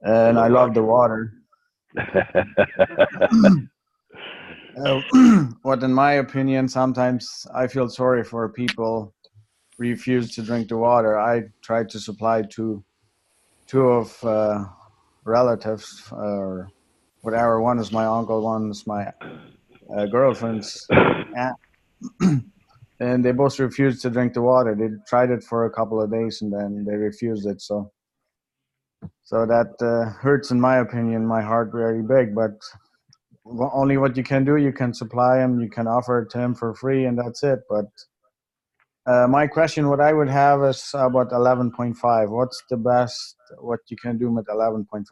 And Hello, I love Roger. the water. What, in my opinion, sometimes I feel sorry for people who refuse to drink the water. I tried to supply two of relatives or whatever. One is my uncle, one is my girlfriend's aunt. And they both refused to drink the water. They tried it for a couple of days and then they refused it. So that hurts, in my opinion, my heart very big. But only what you can do, you can supply him, you can offer it to him for free, and that's it. But my question, what I would have is about 11.5. What's the best, what you can do with 11.5?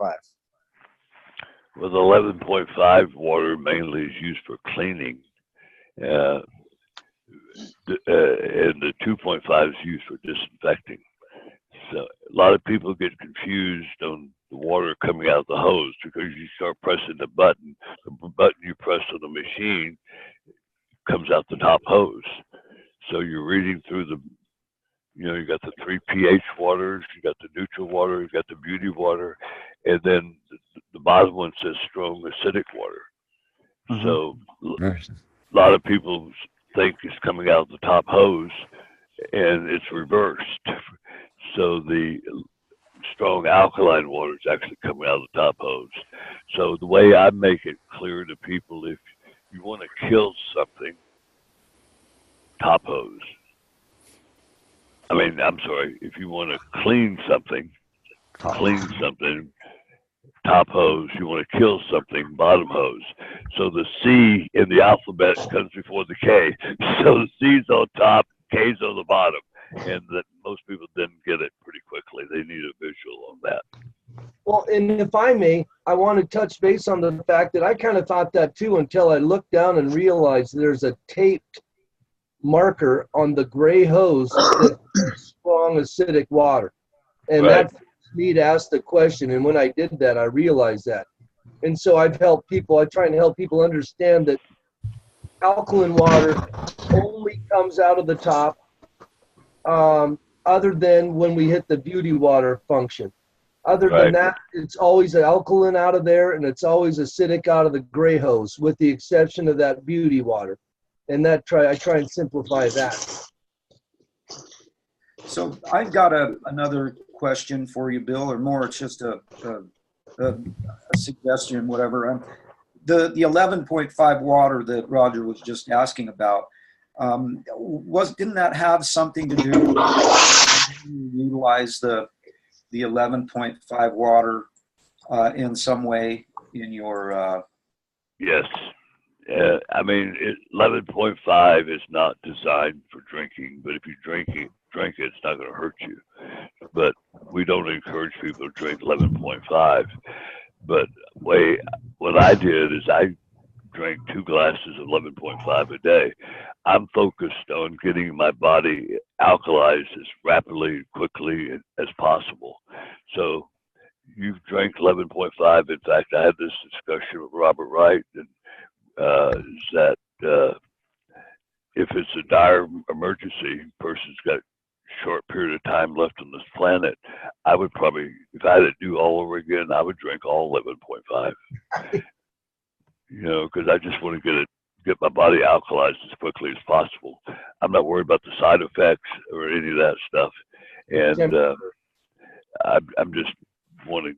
Well, the 11.5 water mainly is used for cleaning. And the 2.5 is used for disinfecting. So a lot of people get confused on the water coming out of the hose, because you start pressing the button you press on the machine comes out the top hose. So you're reading through you got the 3 pH waters, you got the neutral water, you got the beauty water, and then the bottom one says strong acidic water. Mm-hmm. So a lot of people think it's coming out the top hose, and it's reversed. So the strong alkaline water is actually coming out of the top hose. So the way I make it clear to people, if you want to kill something, top hose. If you want to clean something, top hose. You want to kill something, bottom hose. So the C in the alphabet comes before the K. So the C's on top, K's on the bottom. and that most people didn't get it pretty quickly. They need a visual on that. Well, and if I may, I want to touch base on the fact that I kind of thought that too until I looked down and realized there's a taped marker on the gray hose that's strong acidic water. And Right. that forced me to ask the question. And when I did that, I realized that. And so I try and help people understand that alkaline water only comes out of the top, other than when we hit the beauty water function. Other than Right. that, it's always alkaline out of there, and it's always acidic out of the gray hose, with the exception of that beauty water. And I try and simplify that. So I've got another question for you, Bill, or more. It's just a suggestion, whatever. The 11.5 water that Roger was just asking about, didn't that have something to do with utilize the 11.5 water in some way in your? Yes. I mean, 11.5 is not designed for drinking, but if you drink it, it's not going to hurt you. But we don't encourage people to drink 11.5. But what I did is I drank 2 glasses of 11.5 a day. I'm focused on getting my body alkalized as rapidly, quickly as possible. So you drank 11.5. In fact, I had this discussion with Robert Wright, and is that if it's a dire emergency, person's got a short period of time left on this planet, I would probably, if I had to do all over again, I would drink all 11.5. You know, because I just want to get my body alkalized as quickly as possible. I'm not worried about the side effects or any of that stuff, and I'm just want to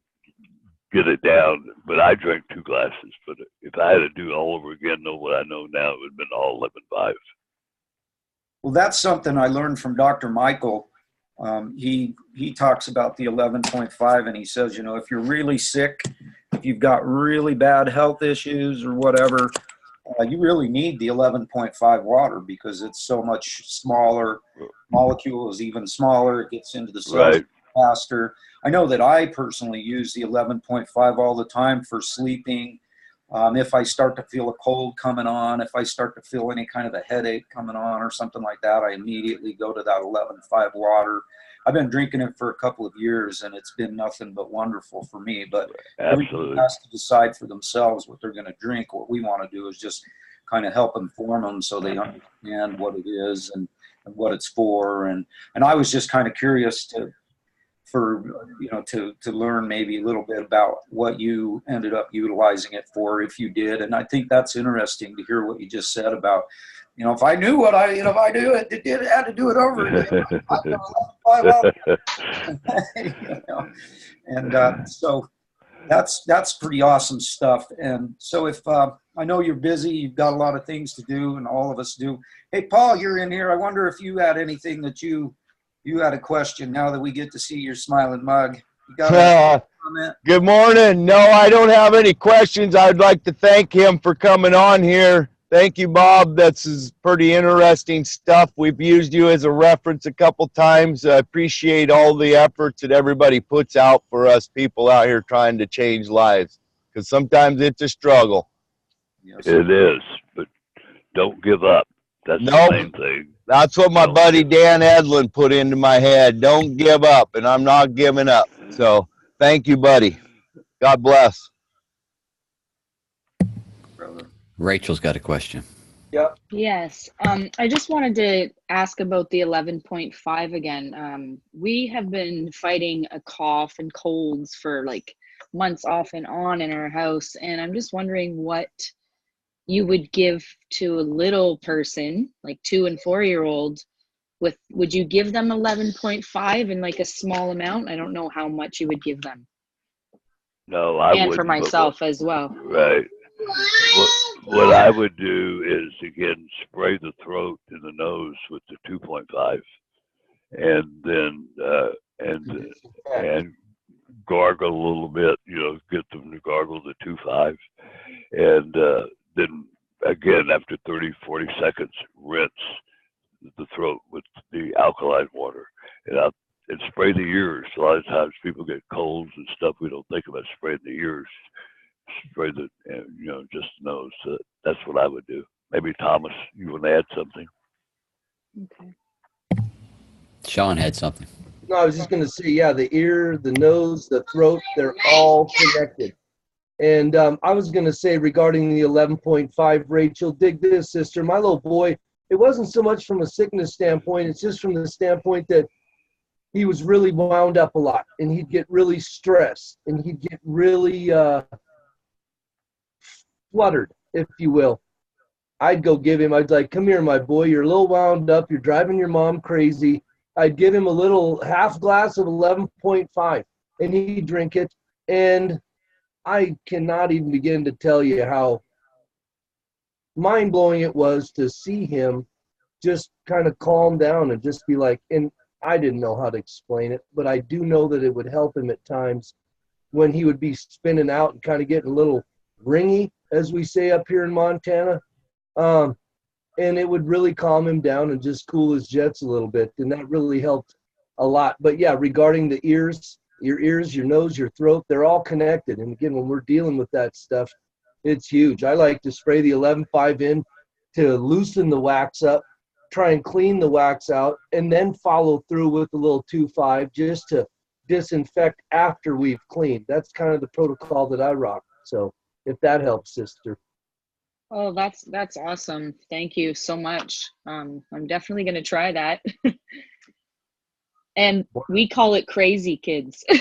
get it down. But I drank 2 glasses. But if I had to do it all over again, know what I know now, it would have been all 11.5. Well, that's something I learned from Dr. Michael. He talks about the 11.5, and he says, you know, if you're really sick, if you've got really bad health issues or whatever, you really need the 11.5 water because it's so much smaller. Molecule is even smaller. It gets into the cells Right. faster. I know that I personally use the 11.5 all the time for sleeping. If I start to feel a cold coming on, if I start to feel any kind of a headache coming on or something like that, I immediately go to that 11.5 water. I've been drinking it for a couple of years, and it's been nothing but wonderful for me. But everyone has to decide for themselves what they're going to drink. What we want to do is just kind of help inform them so they understand what it is and what it's for. And I was just kind of curious to learn maybe a little bit about what you ended up utilizing it for, if you did. And I think that's interesting to hear what you just said about, you know, if I knew what I, you know, if I do it, had to do it over again. You know? And so that's pretty awesome stuff. And so if I know you're busy, you've got a lot of things to do, and all of us do. Hey, Paul, you're in here. I wonder if you had anything that you had a question now that we get to see your smiling mug. You got a comment? Good morning. No, I don't have any questions. I'd like to thank him for coming on here. Thank you, Bob. That's pretty interesting stuff. We've used you as a reference a couple times. I appreciate all the efforts that everybody puts out for us people out here trying to change lives, because sometimes it's a struggle. Yes. It is, but don't give up. That's the main thing. That's what my buddy Dan Edlin put into my head. Don't give up, and I'm not giving up. So thank you, buddy. God bless. Rachel's got a question. Yep. Yes. I just wanted to ask about the 11.5 again. We have been fighting a cough and colds for like months off and on in our house, and I'm just wondering what you would give to a little person, like 2 and 4-year-old, would you give them 11.5 in like a small amount? I don't know how much you would give them. No, I wouldn't. And for myself as well. Right. What I would do is, again, spray the throat and the nose with the 2.5, and then and gargle a little bit. You know, get them to gargle the 2.5, and then again after 30-40 seconds, rinse the throat with the the alkaline water, and spray the ears. A lot of times people get colds and stuff. We don't think about spraying the ears. Spray the, just the nose. So that's what I would do. Maybe Thomas, you want to add something? Okay. Sean had something. No, I was just going to say, yeah, the ear, the nose, the throat, they're all connected. And I was going to say regarding the 11.5, Rachel, dig this, sister. My little boy, it wasn't so much from a sickness standpoint. It's just from the standpoint that he was really wound up a lot, and he'd get really stressed, and he'd get really fluttered, if you will. I'd go give him, I'd like, come here, my boy, you're a little wound up, you're driving your mom crazy. I'd give him a little half glass of 11.5, and he'd drink it. And I cannot even begin to tell you how mind-blowing it was to see him just kind of calm down and just be like, and I didn't know how to explain it, but I do know that it would help him at times when he would be spinning out and kind of getting a little ringy, as we say up here in Montana. And it would really calm him down and just cool his jets a little bit. And that really helped a lot. But yeah, regarding the ears, your nose, your throat, they're all connected. And again, when we're dealing with that stuff, it's huge. I like to spray the 11.5 in to loosen the wax up, try and clean the wax out, and then follow through with a little 2.5 just to disinfect after we've cleaned. That's kind of the protocol that I rock. So if that helps, sister. Oh, that's awesome. Thank you so much. I'm definitely going to try that. And we call it crazy kids. He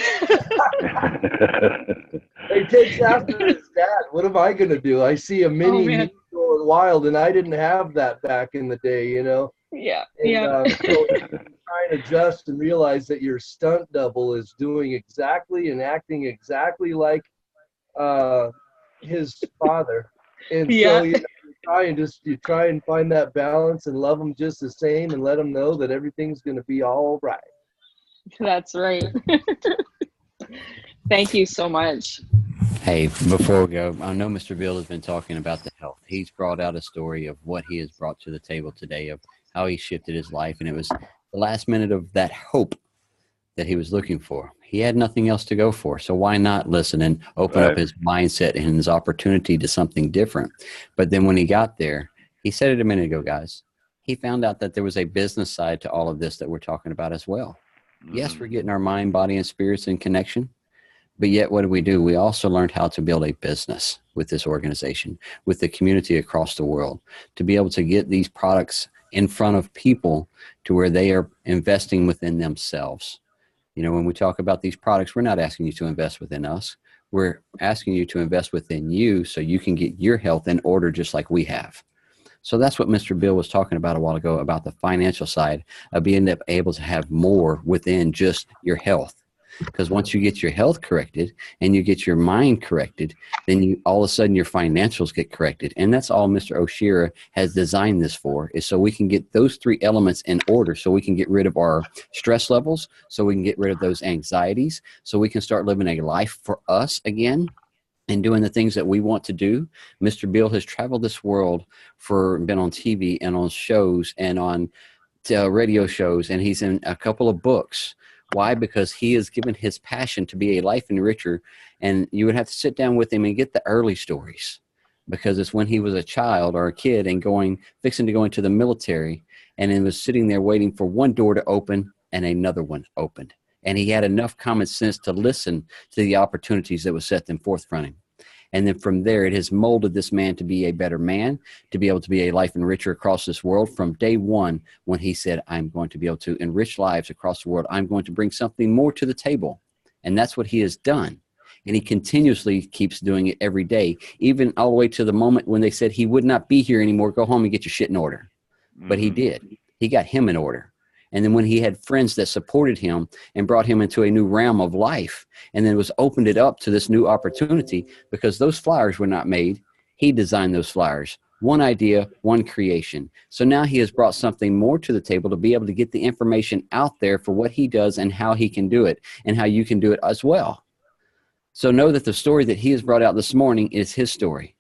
takes after his dad. What am I going to do? I see a mini me going wild, and I didn't have that back in the day, Yeah. And, Yeah. So try and adjust and realize that your stunt double is doing exactly and acting exactly like his father. And Yeah. so you try and find that balance and love them just the same and let them know that everything's going to be all right. That's right. Thank you so much. Hey, before we go, I know Mr. Bill has been talking about the health. He's brought out a story of what he has brought to the table today, of how he shifted his life, and it was the last minute of that hope that he was looking for. He had nothing else to go for, so why not listen and open up his mindset and his opportunity to something different? But then when he got there, he said it a minute ago, guys, he found out that there was a business side to all of this that we're talking about as well. Yes, we're getting our mind, body, and spirits in connection, but yet what do? We also learned how to build a business with this organization, with the community across the world, to be able to get these products in front of people to where they are investing within themselves. When we talk about these products, we're not asking you to invest within us. We're asking you to invest within you so you can get your health in order just like we have. So that's what Mr. Bill was talking about a while ago, about the financial side of being able to have more within just your health. Because once you get your health corrected and you get your mind corrected, then all of a sudden your financials get corrected. And that's all Mr. Oshira has designed this for, is so we can get those three elements in order, so we can get rid of our stress levels, so we can get rid of those anxieties, so we can start living a life for us again and doing the things that we want to do. Mr. Bill has traveled this world, been on TV and on shows and on radio shows, and he's in a couple of books. Why? Because he has given his passion to be a life enricher, and you would have to sit down with him and get the early stories, because it's when he was a child or a kid and fixing to go into the military, and he was sitting there waiting for one door to open and another one opened. And he had enough common sense to listen to the opportunities that was set them forth from him. And then from there, it has molded this man to be a better man, to be able to be a life enricher across this world from day one, when he said, I'm going to be able to enrich lives across the world. I'm going to bring something more to the table. And that's what he has done. And he continuously keeps doing it every day, even all the way to the moment when they said he would not be here anymore. Go home and get your shit in order. But he did. He got him in order. And then when he had friends that supported him and brought him into a new realm of life, and then opened it up to this new opportunity, because those flyers were not made. He designed those flyers. One idea, one creation. So now he has brought something more to the table to be able to get the information out there for what he does and how he can do it, and how you can do it as well. So know that the story that he has brought out this morning is his story.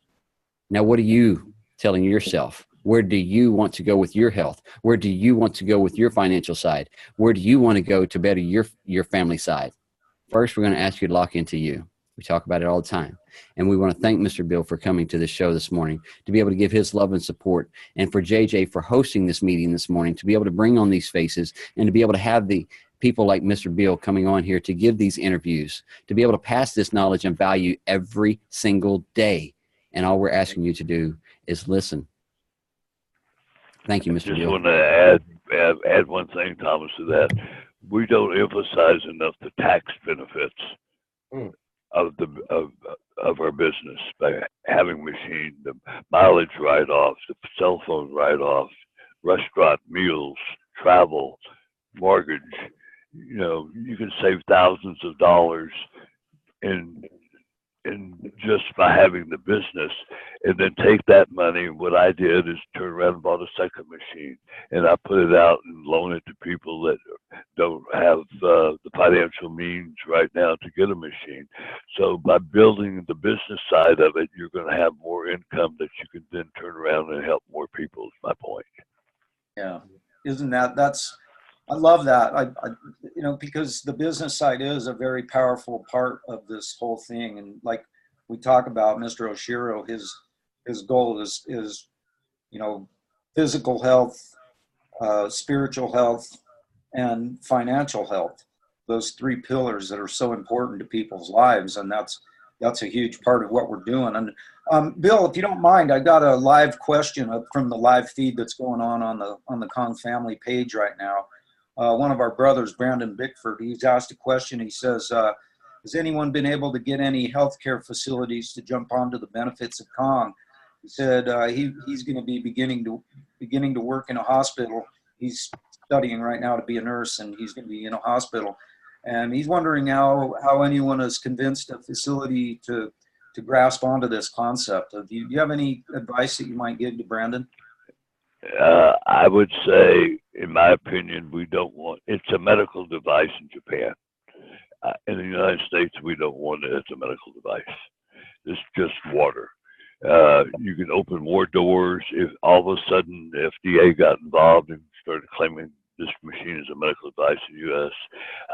Now, what are you telling yourself? Where do you want to go with your health? Where do you want to go with your financial side? Where do you want to go to better your family side? First, we're going to ask you to lock into you. We talk about it all the time. And we want to thank Mr. Bill for coming to the show this morning, to be able to give his love and support, and for JJ for hosting this meeting this morning, to be able to bring on these faces and to be able to have the people like Mr. Bill coming on here to give these interviews, to be able to pass this knowledge and value every single day. And all we're asking you to do is listen. Thank you, Mr. Just Bill. want to add one thing, Thomas, to that. We don't emphasize enough the tax benefits of our business by having machine, the mileage write-offs, the cell phone write-offs, restaurant meals, travel, mortgage. You know, you can save thousands of dollars in just by having the business, and then take that money. What I did is turn around and bought a second machine, and I put it out and loan it to people that don't have the financial means right now to get a machine. So by building the business side of it, you're going to have more income that you can then turn around and help more people, is my point. Yeah, isn't that's, I love that. I you know, because the business side is a very powerful part of this whole thing. And like we talk about, Mr. Oshiro, his goal is, you know, physical health, spiritual health, and financial health. Those three pillars that are so important to people's lives. And that's a huge part of what we're doing. And Bill, if you don't mind, I got a live question from the live feed that's going on the Kong family page right now. One of our brothers, Brandon Bickford, he's asked a question. He says, has anyone been able to get any healthcare facilities to jump onto the benefits of Kong? He said he's going to be beginning to work in a hospital. He's studying right now to be a nurse, and he's going to be in a hospital. And he's wondering how anyone has convinced a facility to grasp onto this concept. Do you have any advice that you might give to Brandon? I would say, in my opinion, we don't want, it's a medical device in Japan. In the United States, we don't want it as a medical device. It's just water. You can open more doors. If all of a sudden the FDA got involved and started claiming this machine is a medical device in the U.S.,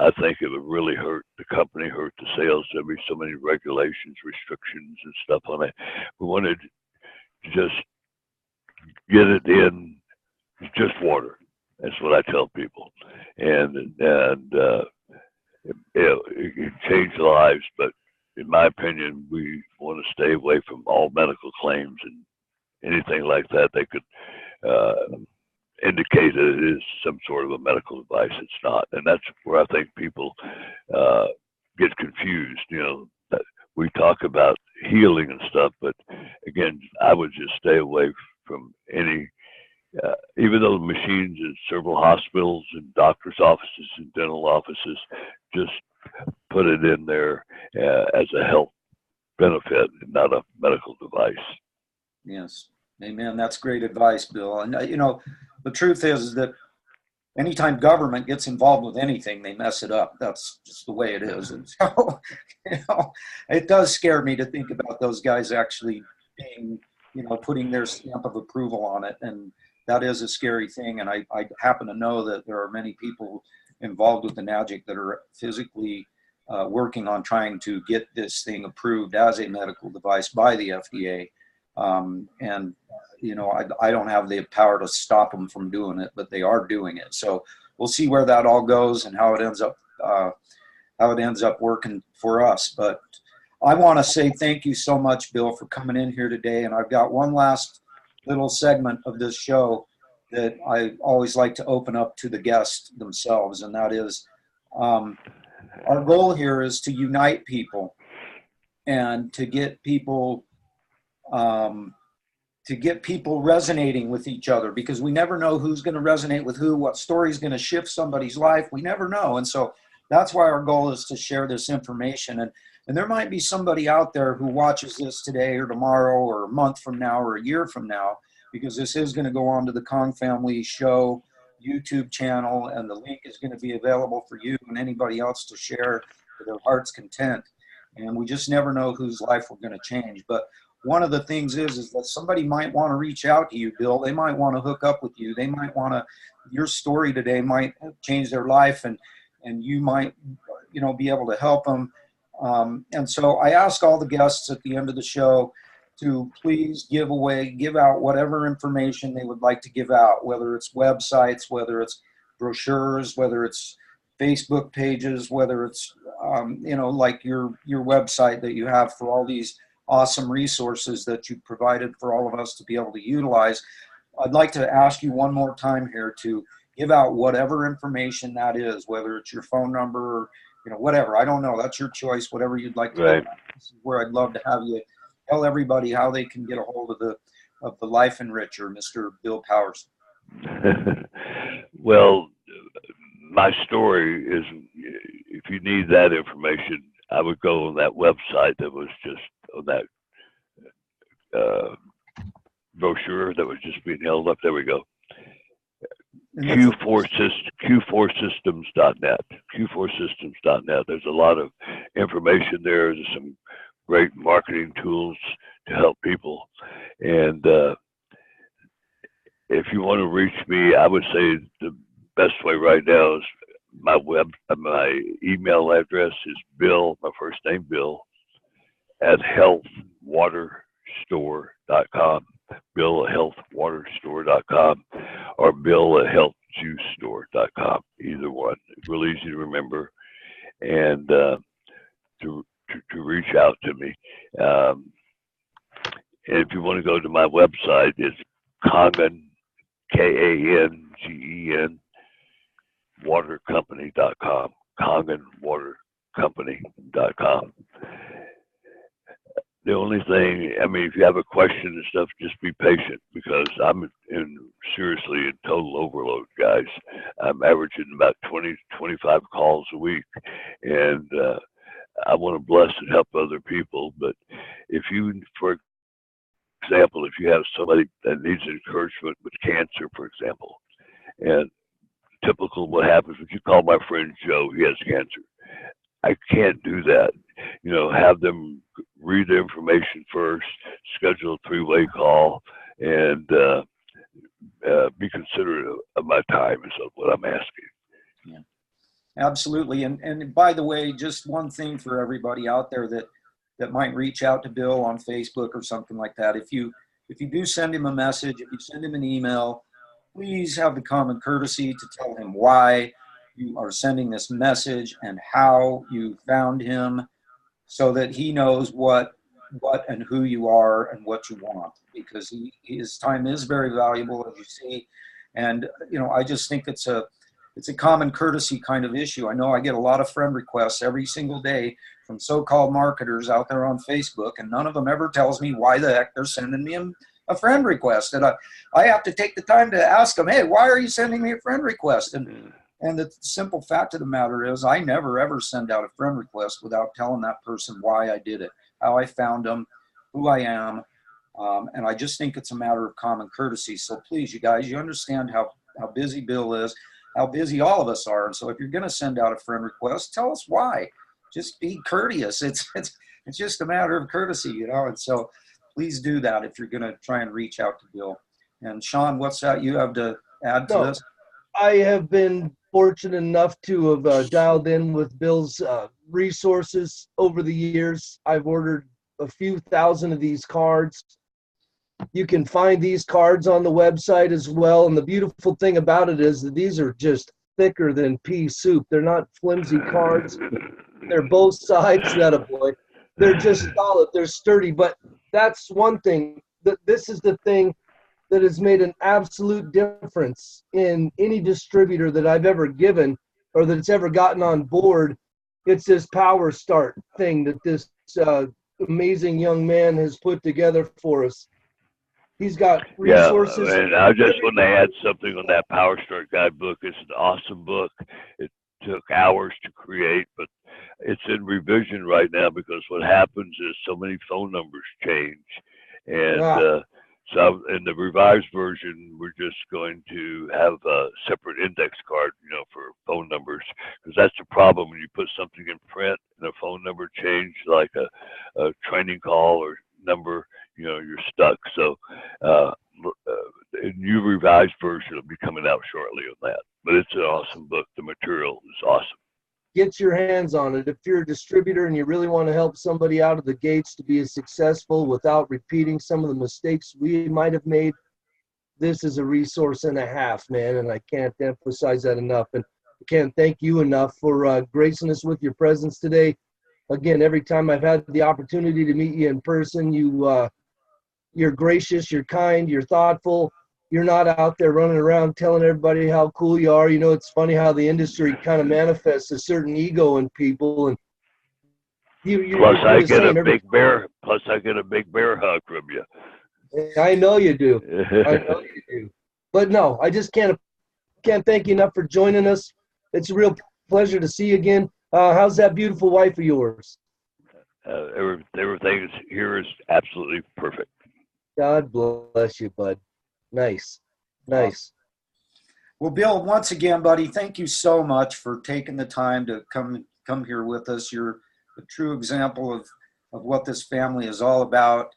I think it would really hurt the company, hurt the sales. There'd be so many regulations, restrictions, and stuff on it. We wanted to just get it in. It's just water. That's what I tell people, and it can change lives. But in my opinion, we want to stay away from all medical claims and anything like that. They could indicate that it is some sort of a medical device. It's not, and that's where I think people get confused. You know, that we talk about healing and stuff, but again, I would just stay away from any. Even though the machines in several hospitals and doctors' offices and dental offices, just put it in there as a health benefit and not a medical device. Yes. Amen. That's great advice, Bill. And, you know, the truth is that anytime government gets involved with anything, they mess it up. That's just the way it is. And so, you know, it does scare me to think about those guys actually being, you know, putting their stamp of approval on it. And that is a scary thing. And I happen to know that there are many people involved with the NAGIC that are physically working on trying to get this thing approved as a medical device by the FDA. And, you know, I don't have the power to stop them from doing it, but they are doing it. So we'll see where that all goes and how it ends up working for us. But I want to say thank you so much, Bill, for coming in here today. And I've got one last little segment of this show that I always like to open up to the guests themselves. And that is, our goal here is to unite people and to get people resonating with each other, because we never know who's going to resonate with who, what story is going to shift somebody's life. We never know. And so that's why our goal is to share this information. And there might be somebody out there who watches this today or tomorrow or a month from now or a year from now, because this is going to go on to the Kong Family Show YouTube channel, and the link is going to be available for you and anybody else to share to their heart's content. And we just never know whose life we're going to change. But one of the things is that somebody might want to reach out to you, Bill. They might want to hook up with you. They might want to, your story today might change their life, and you might, you know, be able to help them. And so I ask all the guests at the end of the show to please give out whatever information they would like to give out, whether it's websites, whether it's brochures, whether it's Facebook pages, whether it's, you know, like your website that you have for all these awesome resources that you provided for all of us to be able to utilize. I'd like to ask you one more time here to give out whatever information that is, whether it's your phone number or, you know, whatever. I don't know. That's your choice, whatever you'd like to do. This is where I'd love to have you tell everybody how they can get a hold of the Life Enricher, Mr. Bill Powers. Well, my story is, if you need that information, I would go on that website that was just on that brochure that was just being held up. There we go. Q4systems.net. Q4systems.net. There's a lot of information there. There's some great marketing tools to help people. And if you want to reach me, I would say the best way right now is my email address is Bill, my first name Bill, at healthwaterstore.com. Bill at healthwaterstore.com or Bill at healthjuicestore.com. Either one. It's real easy to remember, and to reach out to me. And if you want to go to my website, it's Kangen, Kangen, watercompany.com. KangenWaterCompany.com. The only thing, I mean, if you have a question and stuff, just be patient, because I'm seriously in total overload, guys. I'm averaging about 20 to 25 calls a week, and I want to bless and help other people. But if you, for example, if you have somebody that needs encouragement with cancer, for example, and typical what happens if you call my friend Joe, he has cancer. I can't do that. You know, have them read the information first, schedule a 3-way call, and be considerate of my time is what I'm asking. Yeah, absolutely. And by the way, just one thing for everybody out there that might reach out to Bill on Facebook or something like that. If you do send him a message, if you send him an email, please have the common courtesy to tell him why you are sending this message and how you found him, so that he knows what and who you are and what you want, because his time is very valuable, as you see. And, you know, I just think it's a common courtesy kind of issue. I know I get a lot of friend requests every single day from so-called marketers out there on Facebook, and none of them ever tells me why the heck they're sending me a friend request. And I have to take the time to ask them, hey, why are you sending me a friend request? And the simple fact of the matter is, I never ever send out a friend request without telling that person why I did it, how I found them, who I am. And I just think it's a matter of common courtesy. So please, you guys, you understand how busy Bill is, how busy all of us are. And so if you're going to send out a friend request, tell us why. Just be courteous. It's just a matter of courtesy, you know. And so please do that if you're going to try and reach out to Bill. And Sean, what's that you have to add to this? I have been fortunate enough to have dialed in with Bill's resources over the years. I've ordered a few thousand of these cards. You can find these cards on the website as well. And the beautiful thing about it is that these are just thicker than pea soup. They're not flimsy cards. They're both sides, that a boy. They're just solid. They're sturdy. But that's one thing. This is the thing that has made an absolute difference in any distributor that I've ever given or that's ever gotten on board. It's this Power Start thing that this amazing young man has put together for us. He's got resources. Yeah, and I just want to add something on that Power Start guidebook. It's an awesome book. It took hours to create, but it's in revision right now, because what happens is so many phone numbers change. And so in the revised version, we're just going to have a separate index card, you know, for phone numbers, because that's the problem when you put something in print and a phone number change, like a training call or number. you're stuck. So a new revised version will be coming out shortly on that. But it's an awesome book. The material is awesome. Get your hands on it. If you're a distributor and you really want to help somebody out of the gates to be as successful without repeating some of the mistakes we might have made, this is a resource and a half, man, and I can't emphasize that enough. And I can't thank you enough for gracing us with your presence today. Again, every time I've had the opportunity to meet you in person, you're gracious, you're kind, you're thoughtful. You're not out there running around telling everybody how cool you are. It's funny how the industry kind of manifests a certain ego in people, and Plus, I get a big bear. Plus, I get a big bear hug from you. I know you do. I know you do. But no, I just can't thank you enough for joining us. It's a real pleasure to see you again. How's that beautiful wife of yours? Everything here is absolutely perfect. God bless you, bud. Nice. Well, Bill, once again, buddy, thank you so much for taking the time to come here with us. You're a true example of what this family is all about.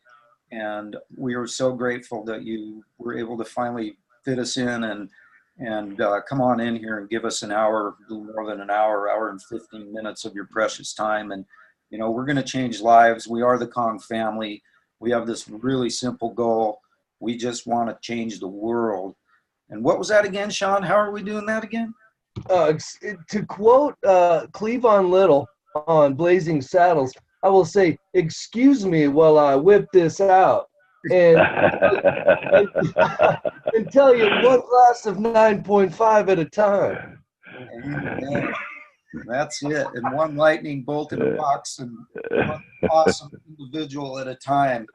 And we are so grateful that you were able to finally fit us in and come on in here and give us an hour, a little more than an hour and 15 minutes of your precious time. And, we're going to change lives. We are the Kong family. We have this really simple goal. We just want to change the world. And what was that again, Sean? How are we doing that again? To quote Cleavon Little on Blazing Saddles, I will say, "Excuse me while I whip this out," and tell you one glass of 9.5 at a time. Amen. That's it. And one lightning bolt in a box and one awesome individual at a time.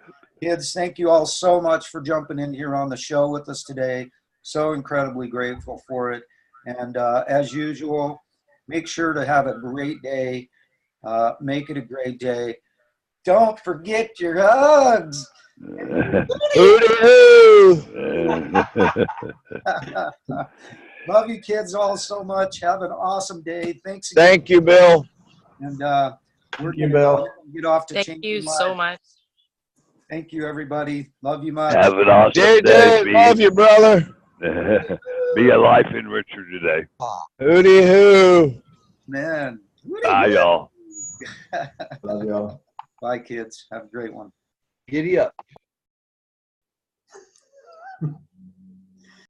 Kids, thank you all so much for jumping in here on the show with us today. So incredibly grateful for it. And as usual, make sure to have a great day. Make it a great day. Don't forget your hugs. HooDeeHooo! Love you kids all so much. Have an awesome day. Thanks again. Thank you, Bill. And we're you, going Bill. to get off to Thank change you lives. so much. Thank you, everybody. Love you much. Have an awesome day. JJ, love you, brother. Be a life enricher today. HooDeeHooo. Man. Bye, y'all. Love y'all. Bye, kids. Have a great one. Giddy up.